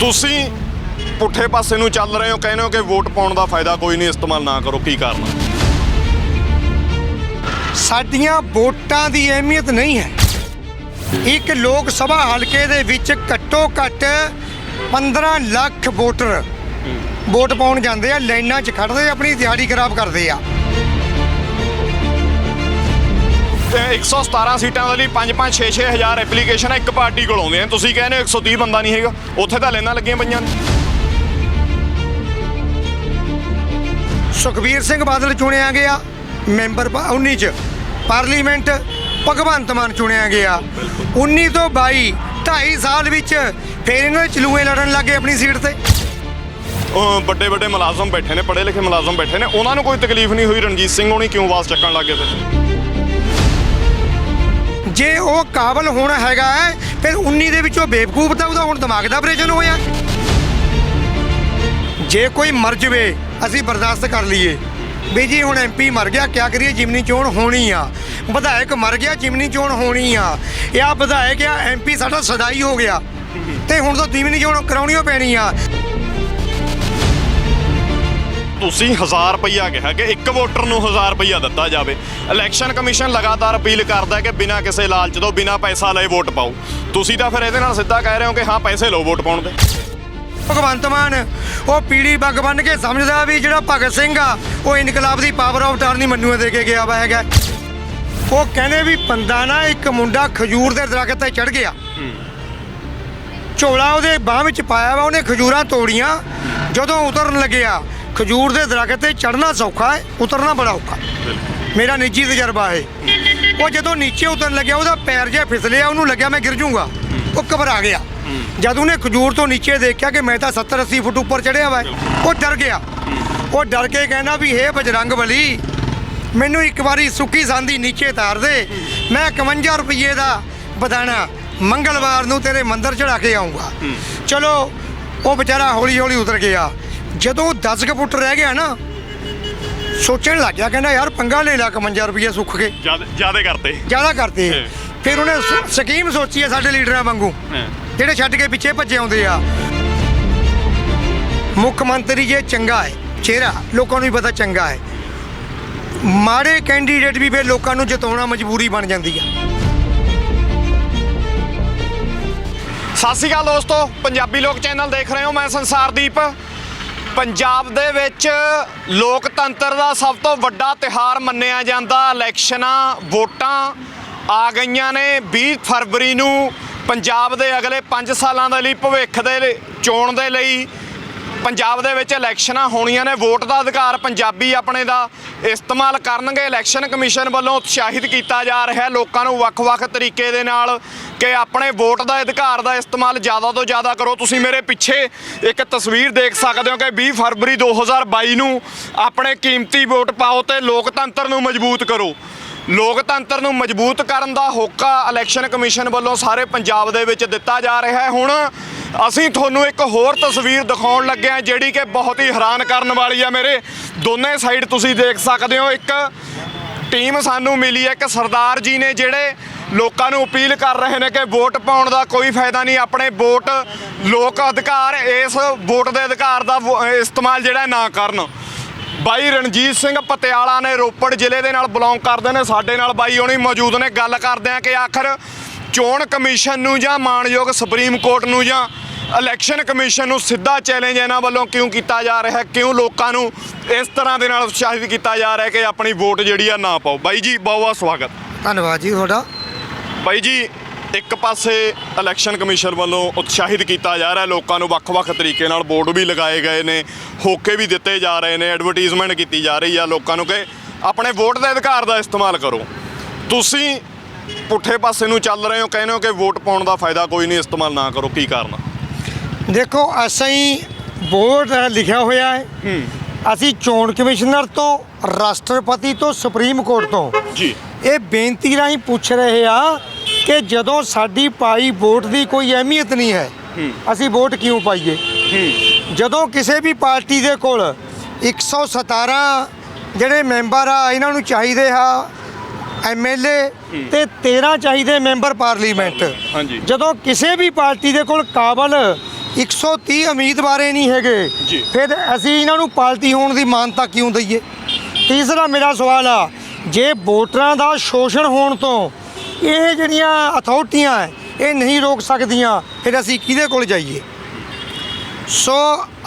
ਤੁਸੀਂ ਪੁੱਠੇ ਪਾਸੇ ਨੂੰ ਚੱਲ ਰਹੇ ਹੋ, ਕਹਿੰਦੇ ਹੋ ਕਿ ਵੋਟ ਪਾਉਣ ਦਾ ਫਾਇਦਾ ਕੋਈ ਨਹੀਂ, ਇਸਤੇਮਾਲ ਨਾ ਕਰੋ, ਕੀ ਕਾਰਨ? ਸਾਡੀਆਂ ਵੋਟਾਂ ਦੀ ਅਹਿਮੀਅਤ ਨਹੀਂ ਹੈ। ਇੱਕ ਲੋਕ ਸਭਾ ਹਲਕੇ ਦੇ ਵਿੱਚ ਘੱਟੋ ਘੱਟ 15 ਲੱਖ ਵੋਟਰ ਵੋਟ ਪਾਉਣ ਜਾਂਦੇ ਆ, ਲਾਈਨਾਂ 'ਚ ਖੜ੍ਹਦੇ, ਆਪਣੀ ਦਿਹਾੜੀ ਖਰਾਬ ਕਰਦੇ ਆ। 117 ਸੀਟਾਂ ਦੇ ਲਈ 5-5 6-6 ਹਜ਼ਾਰ ਐਪਲੀਕੇਸ਼ਨ ਇੱਕ ਪਾਰਟੀ ਕੋਲ ਆਉਂਦੇ ਆ, ਤੁਸੀਂ ਕਹਿੰਦੇ ਹੋ 130 ਬੰਦਾ ਨਹੀਂ ਹੈਗਾ, ਉੱਥੇ ਤਾਂ ਲਾਈਨਾਂ ਲੱਗੀਆਂ ਪਈਆਂ ਨੇ। ਸੁਖਬੀਰ ਸਿੰਘ ਬਾਦਲ ਚੁਣਿਆ ਗਿਆ ਮੈਂਬਰ 19 'ਚ ਪਾਰਲੀਮੈਂਟ, ਭਗਵੰਤ ਮਾਨ ਚੁਣਿਆ ਗਿਆ 19 ਤੋਂ 22, 2.5 ਸਾਲ ਵਿੱਚ ਫਿਰ ਇਹਨਾਂ ਦੇ ਚਲੂਏ ਲੜਨ ਲੱਗੇ ਆਪਣੀ ਸੀਟ ਤੇ। ਵੱਡੇ ਵੱਡੇ ਮੁਲਾਜ਼ਮ ਬੈਠੇ ਨੇ, ਪੜ੍ਹੇ ਲਿਖੇ ਮੁਲਾਜ਼ਮ ਬੈਠੇ ਨੇ, ਉਹਨਾਂ ਨੂੰ ਕੋਈ ਤਕਲੀਫ ਨਹੀਂ ਹੋਈ, ਰਣਜੀਤ ਸਿੰਘ ਹੋਣੀ ਕਿਉਂ ਆਵਾਜ਼ ਚੱਕਣ ਲੱਗੇ? ਫਿਰ ਜੇ ਉਹ ਕਾਬਲ ਹੋਣਾ ਹੈਗਾ ਹੈ ਫਿਰ 19 ਦੇ ਵਿੱਚੋਂ ਬੇਵਕੂਫ ਤਾਂ ਉਹਦਾ ਹੁਣ ਦਿਮਾਗ ਦਾ ਆਪਰੇਸ਼ਨ ਹੋਇਆ। ਜੇ ਕੋਈ ਮਰ ਜਵੇ ਅਸੀਂ ਬਰਦਾਸ਼ਤ ਕਰ ਲਈਏ ਵੀ ਜੀ ਹੁਣ ਐਮਪੀ ਮਰ ਗਿਆ, ਕਿਆ ਕਰੀਏ, ਜਿਮਨੀ ਚੋਣ ਹੋਣੀ ਆ। ਵਿਧਾਇਕ ਮਰ ਗਿਆ, ਜਿਮਨੀ ਚੋਣ ਹੋਣੀ ਆ। ਇਹ ਵਿਧਾਇਕ ਆ, ਐਮਪੀ ਸਾਡਾ ਸਦਾਈ ਹੋ ਗਿਆ ਤੇ ਹੁਣ ਤਾਂ ਜਿਮਨੀ ਚੋਣ ਕਰਾਉਣੀ ਓ ਪੈਣੀ ਆ। ਤੁਸੀਂ 1000 ਰੁਪਈਆ ਕਿਹਾ ਕਿ ਇੱਕ ਵੋਟਰ ਨੂੰ 1000 ਰੁਪਈਆ ਦਿੱਤਾ ਜਾਵੇ। ਇਲੈਕਸ਼ਨ ਕਮਿਸ਼ਨ ਲਗਾਤਾਰ ਅਪੀਲ ਕਰਦਾ ਹੈ ਕਿ ਬਿਨਾਂ ਕਿਸੇ ਲਾਲਚ ਤੋਂ, ਬਿਨਾਂ ਪੈਸਾ ਲਏ ਵੋਟ ਪਾਓ। ਤੁਸੀਂ ਤਾਂ ਫਿਰ ਇਹਦੇ ਨਾਲ ਸਿੱਧਾ ਕਹਿ ਰਹੇ ਹੋ ਕਿ ਹਾਂ ਪੈਸੇ ਲਓ ਵੋਟ ਪਾਉਣ ਦੇ। ਭਗਵੰਤ ਮਾਨ ਉਹ ਪੀੜੀ ਪੱਗ ਬੰਨ੍ਹ ਕੇ ਸਮਝਦਾ ਵੀ ਜਿਹੜਾ ਭਗਤ ਸਿੰਘ ਆ ਉਹ ਇਨਕਲਾਬ ਦੀ ਪਾਵਰ ਆਫ ਅਟਾਰਨੀ ਮੰਨੂ ਦੇ ਕੇ ਗਿਆ ਵਾ ਹੈਗਾ। ਉਹ ਕਹਿੰਦੇ ਵੀ ਬੰਦਾ ਨਾ, ਇੱਕ ਮੁੰਡਾ ਖਜੂਰ ਦੇ ਦਰਖਤ ਤੇ ਚੜ੍ਹ ਗਿਆ, ਝੋਲਾ ਉਹਦੇ ਬਾਹ ਵਿੱਚ ਪਾਇਆ ਵਾ, ਉਹਨੇ ਖਜੂਰਾਂ ਤੋੜੀਆਂ, ਜਦੋਂ ਉਤਰਨ ਲੱਗਿਆ ਖਜੂਰ ਦੇ ਦਰਖਤ ਤੇ ਚੜ੍ਹਨਾ ਸੌਖਾ ਹੈ, ਉਤਰਨਾ ਬੜਾ ਔਖਾ। ਮੇਰਾ ਨਿੱਜੀ ਤਜਰਬਾ ਹੈ। ਉਹ ਜਦੋਂ ਨੀਚੇ ਉਤਰਨ ਲੱਗਿਆ ਉਹਦਾ ਪੈਰ ਜਿਹਾ ਫਿਸਲਿਆ, ਉਹਨੂੰ ਲੱਗਿਆ ਮੈਂ ਗਿਰ ਜੂੰਗਾ, ਉਹ ਘਬਰਾ ਗਿਆ। ਜਦ ਉਹਨੇ ਖਜੂਰ ਤੋਂ ਨੀਚੇ ਦੇਖਿਆ ਕਿ ਮੈਂ ਤਾਂ 70-80 ਫੁੱਟ ਉੱਪਰ ਚੜ੍ਹਿਆ ਵਾ, ਉਹ ਡਰ ਗਿਆ। ਉਹ ਡਰ ਕੇ ਕਹਿੰਦਾ ਵੀ ਹੇ ਬਜਰੰਗ ਬਲੀ, ਮੈਨੂੰ ਇੱਕ ਵਾਰੀ ਸੁੱਕੀ ਸਾਂਦੀ ਨੀਚੇ ਤਾਰ ਦੇ, ਮੈਂ 51 ਰੁਪਏ ਦਾ ਬਦਾਣਾ ਮੰਗਲਵਾਰ ਨੂੰ ਤੇਰੇ ਮੰਦਰ ਚੜਾ ਕੇ ਆਊਂਗਾ। ਚਲੋ ਉਹ ਵਿਚਾਰਾ ਹੌਲੀ ਹੌਲੀ ਉਤਰ ਗਿਆ। ਜਦੋਂ 10 ਫੁੱਟ ਰਹਿ ਗਿਆ ਨਾ, ਸੋਚਣ ਲੱਗ ਗਿਆ, ਕਹਿੰਦਾ ਯਾਰ ਪੰਗਾ ਲੈ ਲਾ, 51 ਰੁਪਏ ਸੁੱਕ ਕੇ ਜ਼ਿਆਦਾ ਕਰਤੇ। ਫਿਰ ਉਹਨੇ ਸਕੀਮ ਸੋਚੀ ਹੈ ਸਾਡੇ ਲੀਡਰਾਂ ਵਾਂਗੂ, ਜਿਹੜੇ ਛੱਡ ਕੇ ਪਿੱਛੇ ਭੱਜੇ ਆਉਂਦੇ ਆ। ਮੁੱਖ ਮੰਤਰੀ ਜੇ ਚੰਗਾ ਹੈ, ਚਿਹਰਾ ਲੋਕਾਂ ਨੂੰ ਵੀ ਪਤਾ ਚੰਗਾ ਹੈ, ਮਾੜੇ ਕੈਂਡੀਡੇਟ ਵੀ ਫਿਰ ਲੋਕਾਂ ਨੂੰ ਜਿਤਾਉਣਾ ਮਜਬੂਰੀ ਬਣ ਜਾਂਦੀ ਆ। ਸਤਿ ਸ਼੍ਰੀ ਅਕਾਲ ਦੋਸਤੋ, ਪੰਜਾਬੀ ਲੋਕ ਚੈਨਲ ਦੇਖ ਰਹੇ ਹੋ, ਮੈਂ ਸੰਸਾਰਦੀਪ। ਪੰਜਾਬ ਦੇ ਵਿੱਚ ਲੋਕਤੰਤਰ ਦਾ ਸਭ ਤੋਂ ਵੱਡਾ ਤਿਉਹਾਰ ਮੰਨਿਆ ਜਾਂਦਾ ਇਲੈਕਸ਼ਨਾਂ, ਵੋਟਾਂ ਆ ਗਈਆਂ ਨੇ। 20 ਫਰਵਰੀ ਨੂੰ ਪੰਜਾਬ ਦੇ ਅਗਲੇ 5 ਸਾਲਾਂ ਦੇ ਲਈ, ਭਵਿੱਖ ਦੇ ਚੋਣ ਦੇ ਲਈ ਪੰਜਾਬ ਦੇ ਵਿੱਚ ਇਲੈਕਸ਼ਨਾਂ ਹੋਣੀਆਂ ਨੇ। ਵੋਟ ਦਾ ਅਧਿਕਾਰ ਪੰਜਾਬੀ ਆਪਣੇ ਦਾ ਇਸਤੇਮਾਲ ਕਰਨਗੇ। ਇਲੈਕਸ਼ਨ ਕਮਿਸ਼ਨ ਵੱਲੋਂ ਉਤਸ਼ਾਹਿਤ ਕੀਤਾ ਜਾ ਰਿਹਾ ਲੋਕਾਂ ਨੂੰ ਵੱਖ-ਵੱਖ ਤਰੀਕੇ ਦੇ ਨਾਲ ਕਿ ਆਪਣੇ ਵੋਟ ਦਾ ਅਧਿਕਾਰ ਦਾ ਇਸਤੇਮਾਲ ਜ਼ਿਆਦਾ ਤੋਂ ਜ਼ਿਆਦਾ ਕਰੋ। ਤੁਸੀਂ ਮੇਰੇ ਪਿੱਛੇ ਇੱਕ ਤਸਵੀਰ ਦੇਖ ਸਕਦੇ ਹੋ ਕਿ 20 ਫਰਵਰੀ 2022 ਨੂੰ ਆਪਣੇ ਕੀਮਤੀ ਵੋਟ ਪਾਓ ਤੇ ਲੋਕਤੰਤਰ ਨੂੰ ਮਜ਼ਬੂਤ ਕਰੋ। ਲੋਕਤੰਤਰ ਨੂੰ ਮਜ਼ਬੂਤ ਕਰਨ ਦਾ ਹੋਕਾ ਇਲੈਕਸ਼ਨ ਕਮਿਸ਼ਨ ਵੱਲੋਂ ਸਾਰੇ ਪੰਜਾਬ ਦੇ ਵਿੱਚ ਦਿੱਤਾ ਜਾ ਰਿਹਾ ਹੈ। ਹੁਣ ਅਸੀਂ ਤੁਹਾਨੂੰ ਇੱਕ ਹੋਰ ਤਸਵੀਰ ਦਿਖਾਉਣ ਲੱਗੇ ਹਾਂ ਜਿਹੜੀ ਕਿ ਬਹੁਤ ਹੀ ਹੈਰਾਨ ਕਰਨ ਵਾਲੀ ਆ। ਮੇਰੇ ਦੋਨੇ ਸਾਈਡ ਤੁਸੀਂ ਦੇਖ ਸਕਦੇ ਹੋ, ਇੱਕ ਟੀਮ ਸਾਨੂੰ ਮਿਲੀ ਹੈ, ਇੱਕ ਸਰਦਾਰ ਜੀ ਨੇ ਜਿਹੜੇ ਲੋਕਾਂ ਨੂੰ ਅਪੀਲ ਕਰ ਰਹੇ ਨੇ ਕਿ ਵੋਟ ਪਾਉਣ ਦਾ ਕੋਈ ਫਾਇਦਾ ਨਹੀਂ, ਆਪਣੇ ਵੋਟ ਲੋਕ ਅਧਿਕਾਰ, ਇਸ ਵੋਟ ਦੇ ਅਧਿਕਾਰ ਦਾ ਇਸਤੇਮਾਲ ਜਿਹੜਾ ਨਾ ਕਰਨ। ਬਾਈ ਰਣਜੀਤ ਸਿੰਘ ਪਟਿਆਲਾ ਨੇ, ਰੋਪੜ ਜ਼ਿਲ੍ਹੇ ਦੇ ਨਾਲ ਬਿਲੋਂਗ ਕਰਦੇ ਨੇ, ਸਾਡੇ ਨਾਲ ਬਾਈ ਹੋਣੀ ਮੌਜੂਦ ਨੇ। ਗੱਲ ਕਰਦੇ ਆ ਕਿ ਆਖਰ ਚੋਣ ਕਮਿਸ਼ਨ ਨੂੰ ਜਾਂ ਮਾਣਯੋਗ ਸੁਪਰੀਮ ਕੋਰਟ ਨੂੰ ਜਾਂ ਇਲੈਕਸ਼ਨ ਕਮਿਸ਼ਨ ਨੂੰ ਸਿੱਧਾ ਚੈਲੰਜ ਇਹਨਾਂ ਵੱਲੋਂ ਕਿਉਂ ਕੀਤਾ ਜਾ ਰਿਹਾ, ਕਿਉਂ ਲੋਕਾਂ ਨੂੰ ਇਸ ਤਰ੍ਹਾਂ ਦੇ ਨਾਲ ਉਤਸ਼ਾਹਿਤ ਕੀਤਾ ਜਾ ਰਿਹਾ ਕਿ ਆਪਣੀ ਵੋਟ ਜਿਹੜੀ ਆ ਨਾ ਪਾਓ। ਬਾਈ ਜੀ ਬਹੁਤ ਬਹੁਤ ਸਵਾਗਤ। ਧੰਨਵਾਦ ਜੀ ਤੁਹਾਡਾ। ਬਾਈ ਜੀ, ਇੱਕ ਪਾਸੇ ਇਲੈਕਸ਼ਨ ਕਮਿਸ਼ਨ ਵੱਲੋਂ ਉਤਸ਼ਾਹਿਤ ਕੀਤਾ ਜਾ ਰਿਹਾ ਲੋਕਾਂ ਨੂੰ, ਵੱਖ-ਵੱਖ ਤਰੀਕੇ ਨਾਲ ਬੋਰਡ ਵੀ ਲਗਾਏ ਗਏ ਨੇ, ਹੋਕੇ ਵੀ ਦਿੱਤੇ ਜਾ ਰਹੇ ਨੇ, ਐਡਵਰਟੀਜ਼ਮੈਂਟ ਕੀਤੀ ਜਾ ਰਹੀ ਆ ਲੋਕਾਂ ਨੂੰ ਕਿ ਆਪਣੇ ਵੋਟ ਦੇ ਅਧਿਕਾਰ ਦਾ ਇਸਤੇਮਾਲ ਕਰੋ। ਤੁਸੀਂ ਪੁੱਠੇ ਪਾਸੇ ਨੂੰ ਚੱਲ ਰਹੇ ਹੋ, ਕਹਿੰਦੇ ਹੋ ਕਿ ਵੋਟ ਪਾਉਣ ਦਾ ਫਾਇਦਾ ਕੋਈ ਨਹੀਂ, ਇਸਤੇਮਾਲ ਨਾ ਕਰੋ, ਕੀ ਕਾਰਨ? ਦੇਖੋ, ਅਸੀਂ ਬੋਰਡ ਲਿਖਿਆ ਹੋਇਆ ਹੈ, ਅਸੀਂ ਚੋਣ ਕਮਿਸ਼ਨਰ ਤੋਂ, ਰਾਸ਼ਟਰਪਤੀ ਤੋਂ, ਸੁਪਰੀਮ ਕੋਰਟ ਤੋਂ ਜੀ ਇਹ ਬੇਨਤੀ ਰਾਹੀਂ ਪੁੱਛ ਰਹੇ ਆ ਕਿ ਜਦੋਂ ਸਾਡੀ ਪਾਈ ਵੋਟ ਦੀ ਕੋਈ ਅਹਿਮੀਅਤ ਨਹੀਂ ਹੈ, ਅਸੀਂ ਵੋਟ ਕਿਉਂ ਪਾਈਏ? ਜਦੋਂ ਕਿਸੇ ਵੀ ਪਾਰਟੀ ਦੇ ਕੋਲ 117 ਜਿਹੜੇ ਮੈਂਬਰ ਆ, ਇਹਨਾਂ ਨੂੰ ਚਾਹੀਦੇ ਆ MLA ਤੇ 13 ਚਾਹੀਦੇ ਮੈਂਬਰ ਪਾਰਲੀਮੈਂਟ। ਜਦੋਂ ਕਿਸੇ ਵੀ ਪਾਰਟੀ ਦੇ ਕੋਲ ਕਾਬਲ 130 ਉਮੀਦਵਾਰ ਹੀ ਨਹੀਂ ਹੈਗੇ ਜੀ। ਫਿਰ ਅਸੀਂ ਇਹਨਾਂ ਨੂੰ ਪਾਰਟੀ ਹੋਣ ਦੀ ਮਾਨਤਾ ਕਿਉਂ ਦਈਏ? ਤੀਸਰਾ ਮੇਰਾ ਸਵਾਲ ਆ, ਜੇ ਵੋਟਰਾਂ ਦਾ ਸ਼ੋਸ਼ਣ ਹੋਣ ਤੋਂ ਇਹ ਜਿਹੜੀਆਂ ਅਥਾਰਟੀਆਂ ਹੈ ਇਹ ਨਹੀਂ ਰੋਕ ਸਕਦੀਆਂ, ਫਿਰ ਅਸੀਂ ਕਿਹਦੇ ਕੋਲ ਜਾਈਏ? ਸੋ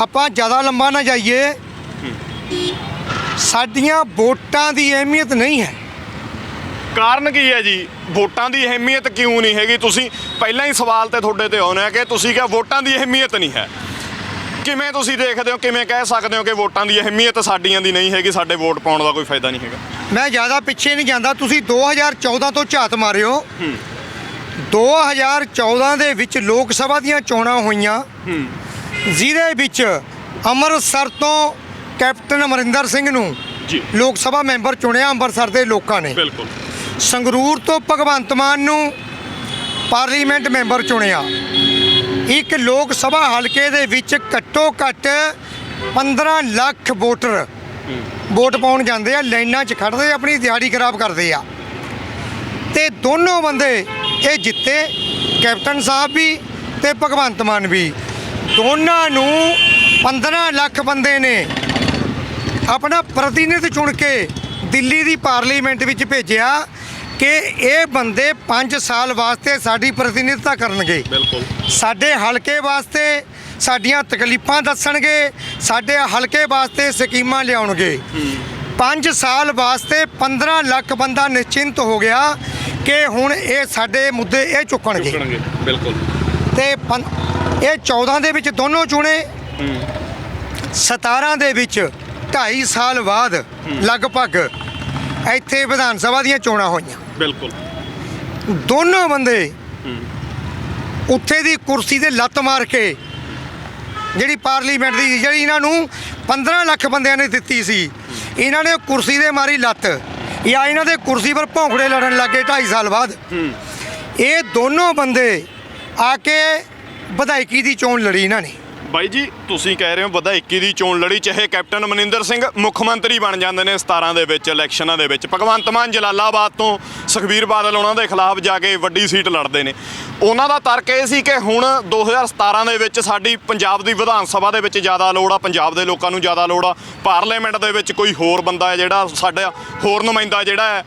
ਆਪਾਂ ਜ਼ਿਆਦਾ ਲੰਬਾ ਨਾ ਜਾਈਏ। ਸਾਡੀਆਂ ਵੋਟਾਂ ਦੀ ਅਹਿਮੀਅਤ ਨਹੀਂ ਹੈ। ਕਾਰਨ ਕੀ ਹੈ ਜੀ? ਵੋਟਾਂ ਦੀ ਅਹਿਮੀਅਤ ਕਿਉਂ ਨਹੀਂ ਹੈਗੀ? ਤੁਸੀਂ ਪਹਿਲਾਂ ਹੀ ਸਵਾਲ ਤੇ ਤੁਹਾਡੇ ਤੇ ਆਉਣਾ ਕਿ ਤੁਸੀਂ ਕਿਹਾ ਵੋਟਾਂ ਦੀ ਅਹਿਮੀਅਤ ਨਹੀਂ ਹੈ। ਕਿਵੇਂ ਤੁਸੀਂ ਦੇਖਦੇ ਹੋ, ਕਿਵੇਂ ਕਹਿ ਸਕਦੇ ਹੋ ਕਿ ਵੋਟਾਂ ਦੀ ਅਹਿਮੀਅਤ ਸਾਡੀਆਂ ਦੀ ਨਹੀਂ ਹੈਗੀ, ਸਾਡੇ ਵੋਟ ਪਾਉਣ ਦਾ ਕੋਈ ਫਾਇਦਾ ਨਹੀਂ ਹੈਗਾ? ਮੈਂ ਜ਼ਿਆਦਾ ਪਿੱਛੇ ਨਹੀਂ ਜਾਂਦਾ। ਤੁਸੀਂ 2014 ਤੋਂ ਝਾਤ ਮਾਰਿਓ। 2014 ਦੇ ਵਿੱਚ ਲੋਕ ਸਭਾ ਦੀਆਂ ਚੋਣਾਂ ਹੋਈਆਂ, ਜਿਹਦੇ ਵਿੱਚ ਅੰਮ੍ਰਿਤਸਰ ਤੋਂ ਕੈਪਟਨ ਅਮਰਿੰਦਰ ਸਿੰਘ ਨੂੰ ਜੀ ਲੋਕ ਸਭਾ ਮੈਂਬਰ ਚੁਣਿਆ ਅੰਮ੍ਰਿਤਸਰ ਦੇ ਲੋਕਾਂ ਨੇ। ਬਿਲਕੁਲ। ਸੰਗਰੂਰ ਤੋਂ ਭਗਵੰਤ ਮਾਨ ਨੂੰ ਪਾਰਲੀਮੈਂਟ ਮੈਂਬਰ ਚੁਣਿਆ। ਇੱਕ ਲੋਕ ਸਭਾ ਹਲਕੇ ਦੇ ਵਿੱਚ ਘੱਟੋ ਘੱਟ 15 ਲੱਖ ਵੋਟਰ ਵੋਟ ਪਾਉਣ ਜਾਂਦੇ ਆ, ਲਾਈਨਾਂ 'ਚ ਖੜ੍ਹਦੇ, ਆਪਣੀ ਦਿਹਾੜੀ ਖਰਾਬ ਕਰਦੇ ਆ। ਤੇ ਦੋਨੋਂ ਬੰਦੇ ਇਹ ਜਿੱਤੇ, ਕੈਪਟਨ ਸਾਹਿਬ ਵੀ ਤੇ ਭਗਵੰਤ ਮਾਨ ਵੀ। ਦੋਨਾਂ ਨੂੰ 15 ਲੱਖ ਬੰਦੇ ਨੇ ਆਪਣਾ ਪ੍ਰਤੀਨਿਧ ਚੁਣ ਕੇ ਦਿੱਲੀ ਦੀ ਪਾਰਲੀਮੈਂਟ ਵਿੱਚ ਭੇਜਿਆ ਕਿ ਇਹ ਬੰਦੇ 5 ਸਾਲ ਵਾਸਤੇ ਸਾਡੀ ਪ੍ਰਤੀਨਿਧਤਾ ਕਰਨਗੇ। ਬਿਲਕੁਲ। ਸਾਡੇ ਹਲਕੇ ਵਾਸਤੇ ਸਾਡੀਆਂ ਤਕਲੀਫਾਂ ਦੱਸਣਗੇ, ਸਾਡੇ ਹਲਕੇ ਵਾਸਤੇ ਸਕੀਮਾਂ ਲਿਆਉਣਗੇ। 5 ਸਾਲ ਵਾਸਤੇ 15 ਲੱਖ ਬੰਦਾ ਨਿਸ਼ਚਿੰਤ ਹੋ ਗਿਆ ਕਿ ਹੁਣ ਇਹ ਸਾਡੇ ਮੁੱਦੇ ਇਹ ਚੁੱਕਣਗੇ। ਬਿਲਕੁਲ। ਤੇ ਇਹ 14 ਦੇ ਵਿੱਚ ਦੋਨੋਂ ਚੁਣੇ। 17 ਦੇ ਵਿੱਚ 2.5 ਸਾਲ ਬਾਅਦ ਲਗਭਗ ਇੱਥੇ ਵਿਧਾਨ ਸਭਾ ਦੀਆਂ ਚੋਣਾਂ ਹੋਈਆਂ। ਬਿਲਕੁਲ। ਦੋਨੋਂ ਬੰਦੇ ਉੱਥੇ ਦੀ ਕੁਰਸੀ ਤੇ ਲੱਤ ਮਾਰ ਕੇ, ਜਿਹੜੀ ਪਾਰਲੀਮੈਂਟ ਦੀ ਜਿਹੜੀ ਇਹਨਾਂ ਨੂੰ 15 ਲੱਖ ਬੰਦਿਆਂ ਨੇ ਦਿੱਤੀ ਸੀ, ਇਹਨਾਂ ਨੇ ਕੁਰਸੀ ਦੇ ਮਾਰੀ ਲੱਤ, ਜਾਂ ਇਹਨਾਂ ਦੇ ਕੁਰਸੀ ਪਰ ਭੌਂਕੜੇ ਲੜਨ ਲੱਗੇ 2.5 ਸਾਲ ਬਾਅਦ। ਇਹ ਦੋਨੋਂ ਬੰਦੇ ਆ ਕੇ ਵਿਧਾਇਕੀ ਦੀ ਚੋਣ ਲੜੀ ਇਹਨਾਂ ਨੇ। ਬਾਈ ਜੀ, ਤੁਸੀਂ ਕਹਿ ਰਹੇ ਹੋ ਵਿਧਾਇਕੀ ਦੀ ਚੋਣ ਲੜੀ, ਚਾਹੇ ਕੈਪਟਨ ਅਮਰਿੰਦਰ ਸਿੰਘ ਮੁੱਖ ਮੰਤਰੀ ਬਣ ਜਾਂਦੇ ਨੇ 17 ਦੇ ਵਿੱਚ ਇਲੈਕਸ਼ਨਾਂ ਦੇ ਵਿੱਚ, ਭਗਵੰਤ ਮਾਨ ਜਲਾਲਾਬਾਦ ਤੋਂ ਸੁਖਬੀਰ ਬਾਦਲ ਉਹਨਾਂ ਦੇ ਖਿਲਾਫ ਜਾ ਕੇ ਵੱਡੀ ਸੀਟ ਲੜਦੇ ਨੇ। ਉਹਨਾਂ ਦਾ ਤਰਕ ਇਹ ਸੀ ਕਿ ਹੁਣ 2017 ਦੇ ਵਿੱਚ ਸਾਡੀ ਪੰਜਾਬ ਦੀ ਵਿਧਾਨ ਸਭਾ ਦੇ ਵਿੱਚ ਜ਼ਿਆਦਾ ਲੋੜ ਆ, ਪੰਜਾਬ ਦੇ ਲੋਕਾਂ ਨੂੰ ਜ਼ਿਆਦਾ ਲੋੜ ਆ, ਪਾਰਲੀਮੈਂਟ ਦੇ ਵਿੱਚ ਕੋਈ ਹੋਰ ਬੰਦਾ ਹੈ ਜਿਹੜਾ ਸਾਡਾ ਹੋਰ ਨੁਮਾਇੰਦਾ ਜਿਹੜਾ ਹੈ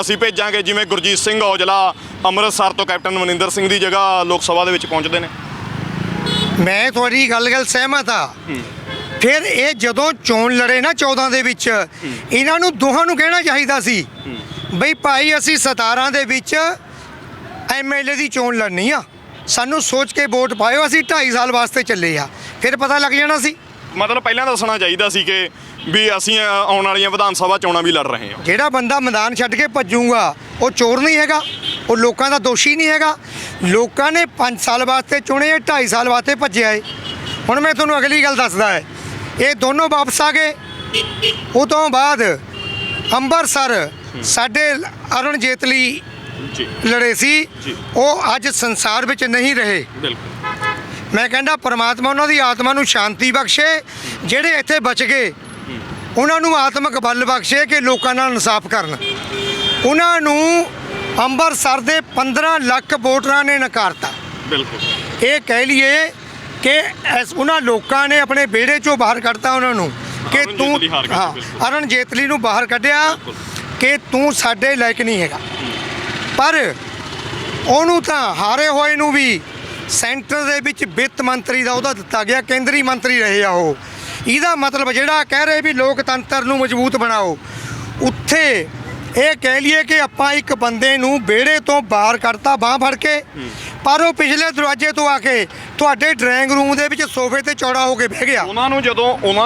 ਅਸੀਂ ਭੇਜਾਂਗੇ, ਜਿਵੇਂ ਗੁਰਜੀਤ ਸਿੰਘ ਔਜਲਾ ਅੰਮ੍ਰਿਤਸਰ ਤੋਂ ਕੈਪਟਨ ਅਮਰਿੰਦਰ ਸਿੰਘ ਦੀ ਜਗ੍ਹਾ ਲੋਕ ਸਭਾ ਦੇ ਵਿੱਚ ਪਹੁੰਚਦੇ ਨੇ। ਮੈਂ ਤੁਹਾਡੀ ਗੱਲ ਸਹਿਮਤ ਆ। ਫਿਰ ਇਹ ਜਦੋਂ ਚੋਣ ਲੜੇ ਨਾ 14 ਦੇ ਵਿੱਚ, ਇਹਨਾਂ ਨੂੰ ਦੋਹਾਂ ਨੂੰ ਕਹਿਣਾ ਚਾਹੀਦਾ ਸੀ ਬਈ ਭਾਈ ਅਸੀਂ 17 ਦੇ ਵਿੱਚ MLA ਦੀ ਚੋਣ ਲੜਨੀ ਆ, ਸਾਨੂੰ ਸੋਚ ਕੇ ਵੋਟ ਪਾਇਓ, ਅਸੀਂ 2.5 ਸਾਲ ਵਾਸਤੇ ਚੱਲੇ ਆ, ਫਿਰ ਪਤਾ ਲੱਗ ਜਾਣਾ ਸੀ। ਮਤਲਬ ਪਹਿਲਾਂ ਦੱਸਣਾ ਚਾਹੀਦਾ ਸੀ ਕਿ ਵੀ ਅਸੀਂ ਆਉਣ ਵਾਲੀਆਂ ਵਿਧਾਨ ਸਭਾ ਚੋਣਾਂ ਵੀ ਲੜ ਰਹੇ ਹਾਂ। ਜਿਹੜਾ ਬੰਦਾ ਮੈਦਾਨ ਛੱਡ ਕੇ ਭੱਜੂਗਾ ਉਹ ਚੋਰ ਨਹੀਂ ਹੈਗਾ, ਉਹ ਲੋਕਾਂ ਦਾ ਦੋਸ਼ੀ ਨਹੀਂ ਹੈਗਾ। ਲੋਕਾਂ ਨੇ 5 ਸਾਲ ਵਾਸਤੇ ਚੁਣੇ, 2.5 ਸਾਲ ਵਾਸਤੇ ਭੱਜਿਆ ਏ। ਹੁਣ ਮੈਂ ਤੁਹਾਨੂੰ ਅਗਲੀ ਗੱਲ ਦੱਸਦਾ ਹੈ, ਇਹ ਦੋਨੋਂ ਵਾਪਸ ਆ ਗਏ। ਉਹ ਤੋਂ ਬਾਅਦ ਅੰਮ੍ਰਿਤਸਰ ਸਾਡੇ ਅਰੁਣ ਜੇਤਲੀ ਲੜੇ ਸੀ, ਉਹ ਅੱਜ ਸੰਸਾਰ ਵਿੱਚ ਨਹੀਂ ਰਹੇ। ਮੈਂ ਕਹਿੰਦਾ ਪਰਮਾਤਮਾ ਉਹਨਾਂ ਦੀ ਆਤਮਾ ਨੂੰ ਸ਼ਾਂਤੀ ਬਖਸ਼ੇ, ਜਿਹੜੇ ਇੱਥੇ ਬਚ ਗਏ ਉਹਨਾਂ ਨੂੰ ਆਤਮਿਕ ਬਲ ਬਖਸ਼ੇ ਕਿ ਲੋਕਾਂ ਨਾਲ ਇਨਸਾਫ ਕਰਨ। ਉਹਨਾਂ ਨੂੰ ਅੰਮ੍ਰਿਤਸਰ ਦੇ 15 ਲੱਖ ਵੋਟਰਾਂ ਨੇ ਨਕਾਰਤਾ। ਬਿਲਕੁਲ। ਇਹ ਕਹਿ ਲਈਏ ਕਿ ਉਹਨਾਂ ਲੋਕਾਂ ਨੇ ਆਪਣੇ ਵਿਹੜੇ 'ਚੋਂ ਬਾਹਰ ਕੱਢਤਾ ਉਹਨਾਂ ਨੂੰ ਕਿ ਤੂੰ, ਹਾਂ, ਅਰੁਣ ਜੇਤਲੀ ਨੂੰ ਬਾਹਰ ਕੱਢਿਆ ਕਿ ਤੂੰ ਸਾਡੇ ਲਾਇਕ ਨਹੀਂ ਹੈਗਾ। ਪਰ ਉਹਨੂੰ ਤਾਂ ਹਾਰੇ ਹੋਏ ਨੂੰ ਵੀ ਸੈਂਟਰ ਦੇ ਵਿੱਚ ਵਿੱਤ ਮੰਤਰੀ ਦਾ ਅਹੁਦਾ ਦਿੱਤਾ ਗਿਆ, ਕੇਂਦਰੀ ਮੰਤਰੀ ਰਹੇ ਆ ਉਹ। ਇਹਦਾ ਮਤਲਬ ਜਿਹੜਾ ਕਹਿ ਰਹੇ ਵੀ ਲੋਕਤੰਤਰ ਨੂੰ ਮਜ਼ਬੂਤ ਬਣਾਓ, ਉੱਥੇ ਇਹ ਕਹਿ ਲਈਏ ਕਿ ਆਪਾਂ ਇੱਕ ਬੰਦੇ ਨੂੰ ਵਿਹੜੇ ਤੋਂ ਬਾਹਰ ਕੱਢਤਾ ਬਾਂਹ ਫੜ ਕੇ, ਪਰ ਉਹ ਪਿਛਲੇ ਦਰਵਾਜ਼ੇ ਤੋਂ ਆ ਕੇ ਤੁਹਾਡੇ ਡਰਾਇੰਗ ਰੂਮ ਦੇ ਵਿੱਚ ਸੋਫੇ ਤੇ ਚੌੜਾ ਹੋ ਕੇ ਬਹਿ ਗਿਆ। ਉਹਨਾਂ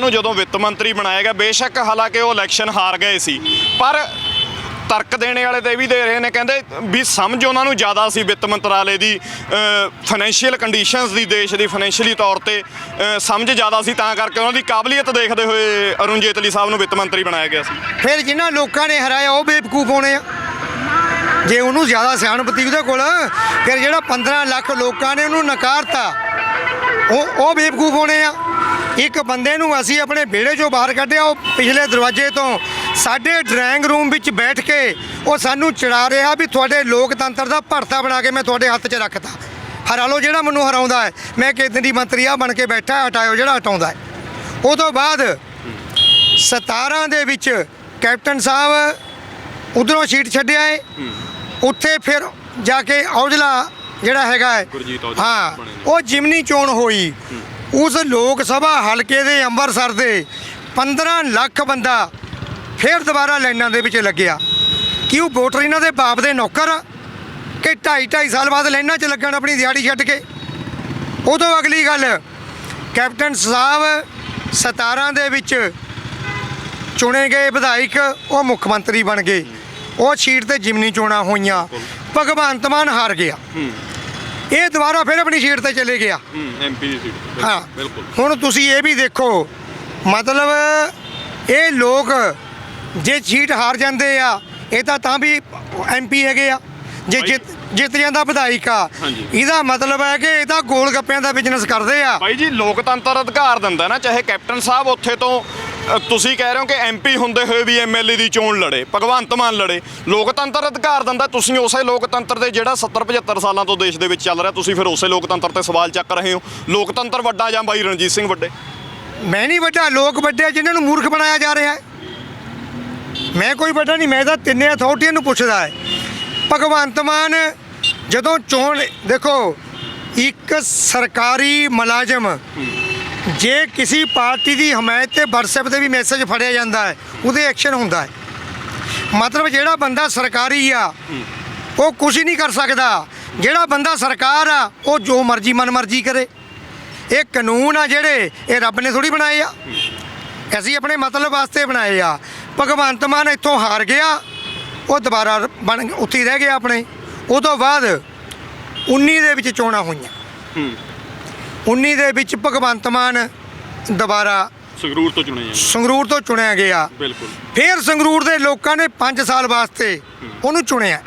ਨੂੰ ਜਦੋਂ ਵਿੱਤ ਮੰਤਰੀ ਬਣਾਇਆ ਗਿਆ, ਬੇਸ਼ੱਕ ਹਾਲਾਂਕਿ ਉਹ ਇਲੈਕਸ਼ਨ ਹਾਰ ਗਏ ਸੀ, ਪਰ ਤਰਕ ਦੇਣੇ ਵਾਲੇ ਤੇ ਵੀ ਦੇ ਰਹੇ ਨੇ, ਕਹਿੰਦੇ ਵੀ ਸਮਝ ਉਹਨਾਂ ਨੂੰ ਜ਼ਿਆਦਾ ਸੀ ਵਿੱਤ ਮੰਤਰਾਲੇ ਦੀ ਫਾਈਨੈਂਸ਼ੀਅਲ ਕੰਡੀਸ਼ਨਸ ਦੀ, ਦੇਸ਼ ਦੀ ਫਾਈਨੈਂਸ਼ੀਅਲੀ ਤੌਰ ਤੇ ਸਮਝ ਜ਼ਿਆਦਾ ਸੀ, ਤਾਂ ਕਰਕੇ ਉਹਨਾਂ ਦੀ ਕਾਬਲੀਅਤ ਦੇਖਦੇ ਹੋਏ ਅਰੁਣ ਜੇਤਲੀ ਸਾਹਿਬ ਨੂੰ ਵਿੱਤ ਮੰਤਰੀ ਬਣਾਇਆ ਗਿਆ ਸੀ। ਫਿਰ ਜਿਨ੍ਹਾਂ ਲੋਕਾਂ ਨੇ ਹਰਾਇਆ ਉਹ ਬੇਵਕੂਫ ਹੋਣੇ ਆ, ਜੇ ਉਹਨੂੰ ਜ਼ਿਆਦਾ ਸਿਆਣਪਤੀ ਉਹਦੇ ਕੋਲ। ਫਿਰ ਜਿਹੜਾ 15 ਲੱਖ ਲੋਕਾਂ ਨੇ ਉਹਨੂੰ ਨਕਾਰਤਾ, ਉਹ ਬੇਵਕੂਫ ਹੋਣੇ ਆ। ਇੱਕ ਬੰਦੇ ਨੂੰ ਅਸੀਂ ਆਪਣੇ ਵਿਹੜੇ 'ਚੋਂ ਬਾਹਰ ਕੱਢਿਆ, ਉਹ ਪਿਛਲੇ ਦਰਵਾਜ਼ੇ ਤੋਂ ਸਾਡੇ ਡਰਾਇੰਗ ਰੂਮ ਵਿੱਚ ਬੈਠ ਕੇ ਉਹ ਸਾਨੂੰ ਚਿੜਾ ਰਿਹਾ ਵੀ ਤੁਹਾਡੇ ਲੋਕਤੰਤਰ ਦਾ ਭਰਤਾ ਬਣਾ ਕੇ ਮੈਂ ਤੁਹਾਡੇ ਹੱਥ 'ਚ ਰੱਖਤਾ। ਹਰਾ ਲਓ ਜਿਹੜਾ ਮੈਨੂੰ ਹਰਾਉਂਦਾ ਹੈ। ਮੈਂ ਕੇਂਦਰੀ ਮੰਤਰੀ ਆ ਬਣ ਕੇ ਬੈਠਾ, ਹਟਾਇਓ ਜਿਹੜਾ ਹਟਾਉਂਦਾ ਹੈ। ਉਹ ਤੋਂ ਬਾਅਦ 17 ਦੇ ਵਿੱਚ ਕੈਪਟਨ ਸਾਹਿਬ ਉਧਰੋਂ ਸੀਟ ਛੱਡਿਆ ਏ, ਉੱਥੇ ਫਿਰ ਜਾ ਕੇ ਔਜਲਾ ਜਿਹੜਾ ਹੈਗਾ ਹੈ, ਹਾਂ, ਉਹ ਜਿਮਨੀ ਚੋਣ ਹੋਈ। ਉਸ ਲੋਕ ਸਭਾ ਹਲਕੇ ਦੇ ਅੰਮ੍ਰਿਤਸਰ ਦੇ 15 ਲੱਖ ਬੰਦਾ ਫਿਰ ਦੁਬਾਰਾ ਲਾਈਨਾਂ ਦੇ ਵਿੱਚ ਲੱਗਿਆ। ਕਿ ਉਹ ਵੋਟਰ ਇਹਨਾਂ ਦੇ ਬਾਪ ਦੇ ਨੌਕਰ ਆ ਕਿ 2.5 ਸਾਲ ਬਾਅਦ ਲਾਈਨਾਂ 'ਚ ਲੱਗਣ ਆਪਣੀ ਦਿਹਾੜੀ ਛੱਡ ਕੇ। ਉਦੋਂ ਅਗਲੀ ਗੱਲ, ਕੈਪਟਨ ਸਾਹਿਬ 17 ਦੇ ਵਿੱਚ ਚੁਣੇ ਗਏ ਵਿਧਾਇਕ, ਉਹ ਮੁੱਖ ਮੰਤਰੀ ਬਣ ਗਏ। ਉਹ ਸੀਟ ਤੇ ਜਿਮਨੀ ਚੋਣਾਂ ਹੋਈਆਂ, ਭਗਵੰਤ ਮਾਨ ਹਾਰ ਗਿਆ। ਇਹ ਦੁਬਾਰਾ ਫਿਰ ਆਪਣੀ ਸੀਟ ਤੇ ਚਲੇ ਗਿਆ, ਐਮਪੀ ਦੀ ਸੀਟ। ਹਾਂ, ਬਿਲਕੁਲ। ਹੁਣ ਤੁਸੀਂ ਇਹ ਵੀ ਦੇਖੋ, ਮਤਲਬ ਇਹ ਲੋਕ ਜੇ ਸੀਟ ਹਾਰ ਜਾਂਦੇ ਆ, ਇਹ ਤਾਂ ਵੀ ਐਮਪੀ ਹੈਗੇ ਆ। ਜੇ ਜਿੱਤ ਜਾਂਦਾ ਵਿਧਾਇਕ ਆ, ਇਹਦਾ ਮਤਲਬ ਹੈ ਕਿ ਇਹ ਤਾਂ ਗੋਲ ਗੱਪਿਆਂ ਦਾ ਬਿਜ਼ਨਸ ਕਰਦੇ ਆ। ਬਾਈ ਜੀ, ਲੋਕਤੰਤਰ ਅਧਿਕਾਰ ਦਿੰਦਾ ਨਾ, ਚਾਹੇ ਕੈਪਟਨ ਸਾਹਿਬ ਉੱਥੇ ਤੋਂ ਤੁਸੀਂ ਕਹਿ ਰਹੇ ਹੋ ਕਿ ਐਮਪੀ ਹੁੰਦੇ ਹੋਏ ਵੀ ਐਮਐਲਏ ਦੀ ਚੋਣ ਲੜੇ, ਭਗਵੰਤ ਮਾਨ ਲੜੇ, ਲੋਕਤੰਤਰ ਅਧਿਕਾਰ ਦਿੰਦਾ। ਤੁਸੀਂ ਉਸੇ ਲੋਕਤੰਤਰ ਦੇ ਜਿਹੜਾ 70-75 ਸਾਲਾਂ ਤੋਂ ਦੇਸ਼ ਦੇ ਵਿੱਚ ਚੱਲ ਰਿਹਾ, ਤੁਸੀਂ ਫਿਰ ਉਸੇ ਲੋਕਤੰਤਰ ਤੇ ਸਵਾਲ ਚੱਕ ਰਹੇ ਹੋ। ਲੋਕਤੰਤਰ ਵੱਡਾ ਜਾਂ ਬਾਈ ਰਣਜੀਤ ਸਿੰਘ ਵੱਡੇ? ਮੈਂ ਨਹੀਂ ਵੱਡਾ, ਲੋਕ ਵੱਡੇ ਆ ਜਿਨ੍ਹਾਂ ਨੂੰ ਮੂਰਖ ਬਣਾਇਆ ਜਾ ਰਿਹਾ ਹੈ। ਮੈਂ ਕੋਈ ਵੱਡਾ ਨਹੀਂ, ਮੈਂ ਤਾਂ ਤਿੰਨੇ ਅਥਾਰਟੀਆਂ ਨੂੰ ਪੁੱਛਦਾ ਹੈ। ਭਗਵੰਤ ਮਾਨ ਜਦੋਂ ਚੋਣ ਦੇਖੋ, ਇੱਕ ਸਰਕਾਰੀ ਮੁਲਾਜ਼ਮ ਜੇ ਕਿਸੇ ਪਾਰਟੀ ਦੀ ਹਮਾਇਤ ਤੇ WhatsApp ਤੇ ਵੀ ਮੈਸੇਜ ਫੜਿਆ ਜਾਂਦਾ ਹੈ, ਉਹਦੇ ਐਕਸ਼ਨ ਹੁੰਦਾ ਹੈ। ਮਤਲਬ ਜਿਹੜਾ ਬੰਦਾ ਸਰਕਾਰੀ ਆ ਉਹ ਕੁਝ ਨਹੀਂ ਕਰ ਸਕਦਾ, ਜਿਹੜਾ ਬੰਦਾ ਸਰਕਾਰ ਆ ਉਹ ਜੋ ਮਰਜ਼ੀ ਮਨਮਰਜ਼ੀ ਕਰੇ। ਇਹ ਕਾਨੂੰਨ ਆ ਜਿਹੜੇ, ਇਹ ਰੱਬ ਨੇ ਥੋੜੀ ਬਣਾਏ ਆ, ਅਸੀਂ ਆਪਣੇ ਮਤਲਬ ਵਾਸਤੇ ਬਣਾਏ ਆ। ਭਗਵੰਤ ਮਾਨ ਇੱਥੋਂ ਹਾਰ ਗਿਆ, ਉਹ ਦੁਬਾਰਾ ਬਣ ਉੱਥੇ ਰਹਿ ਗਿਆ ਆਪਣੇ। ਉਹ ਤੋਂ ਬਾਅਦ 19 ਦੇ ਵਿੱਚ ਚੋਣਾਂ ਹੋਈਆਂ। 19 ਦੇ ਵਿੱਚ ਭਗਵੰਤ ਮਾਨ ਦੁਬਾਰਾ ਸੰਗਰੂਰ ਤੋਂ ਚੁਣਿਆ ਗਿਆ। ਬਿਲਕੁਲ। ਫਿਰ ਸੰਗਰੂਰ ਦੇ ਲੋਕਾਂ ਨੇ 5 ਸਾਲ ਵਾਸਤੇ ਉਹਨੂੰ ਚੁਣਿਆ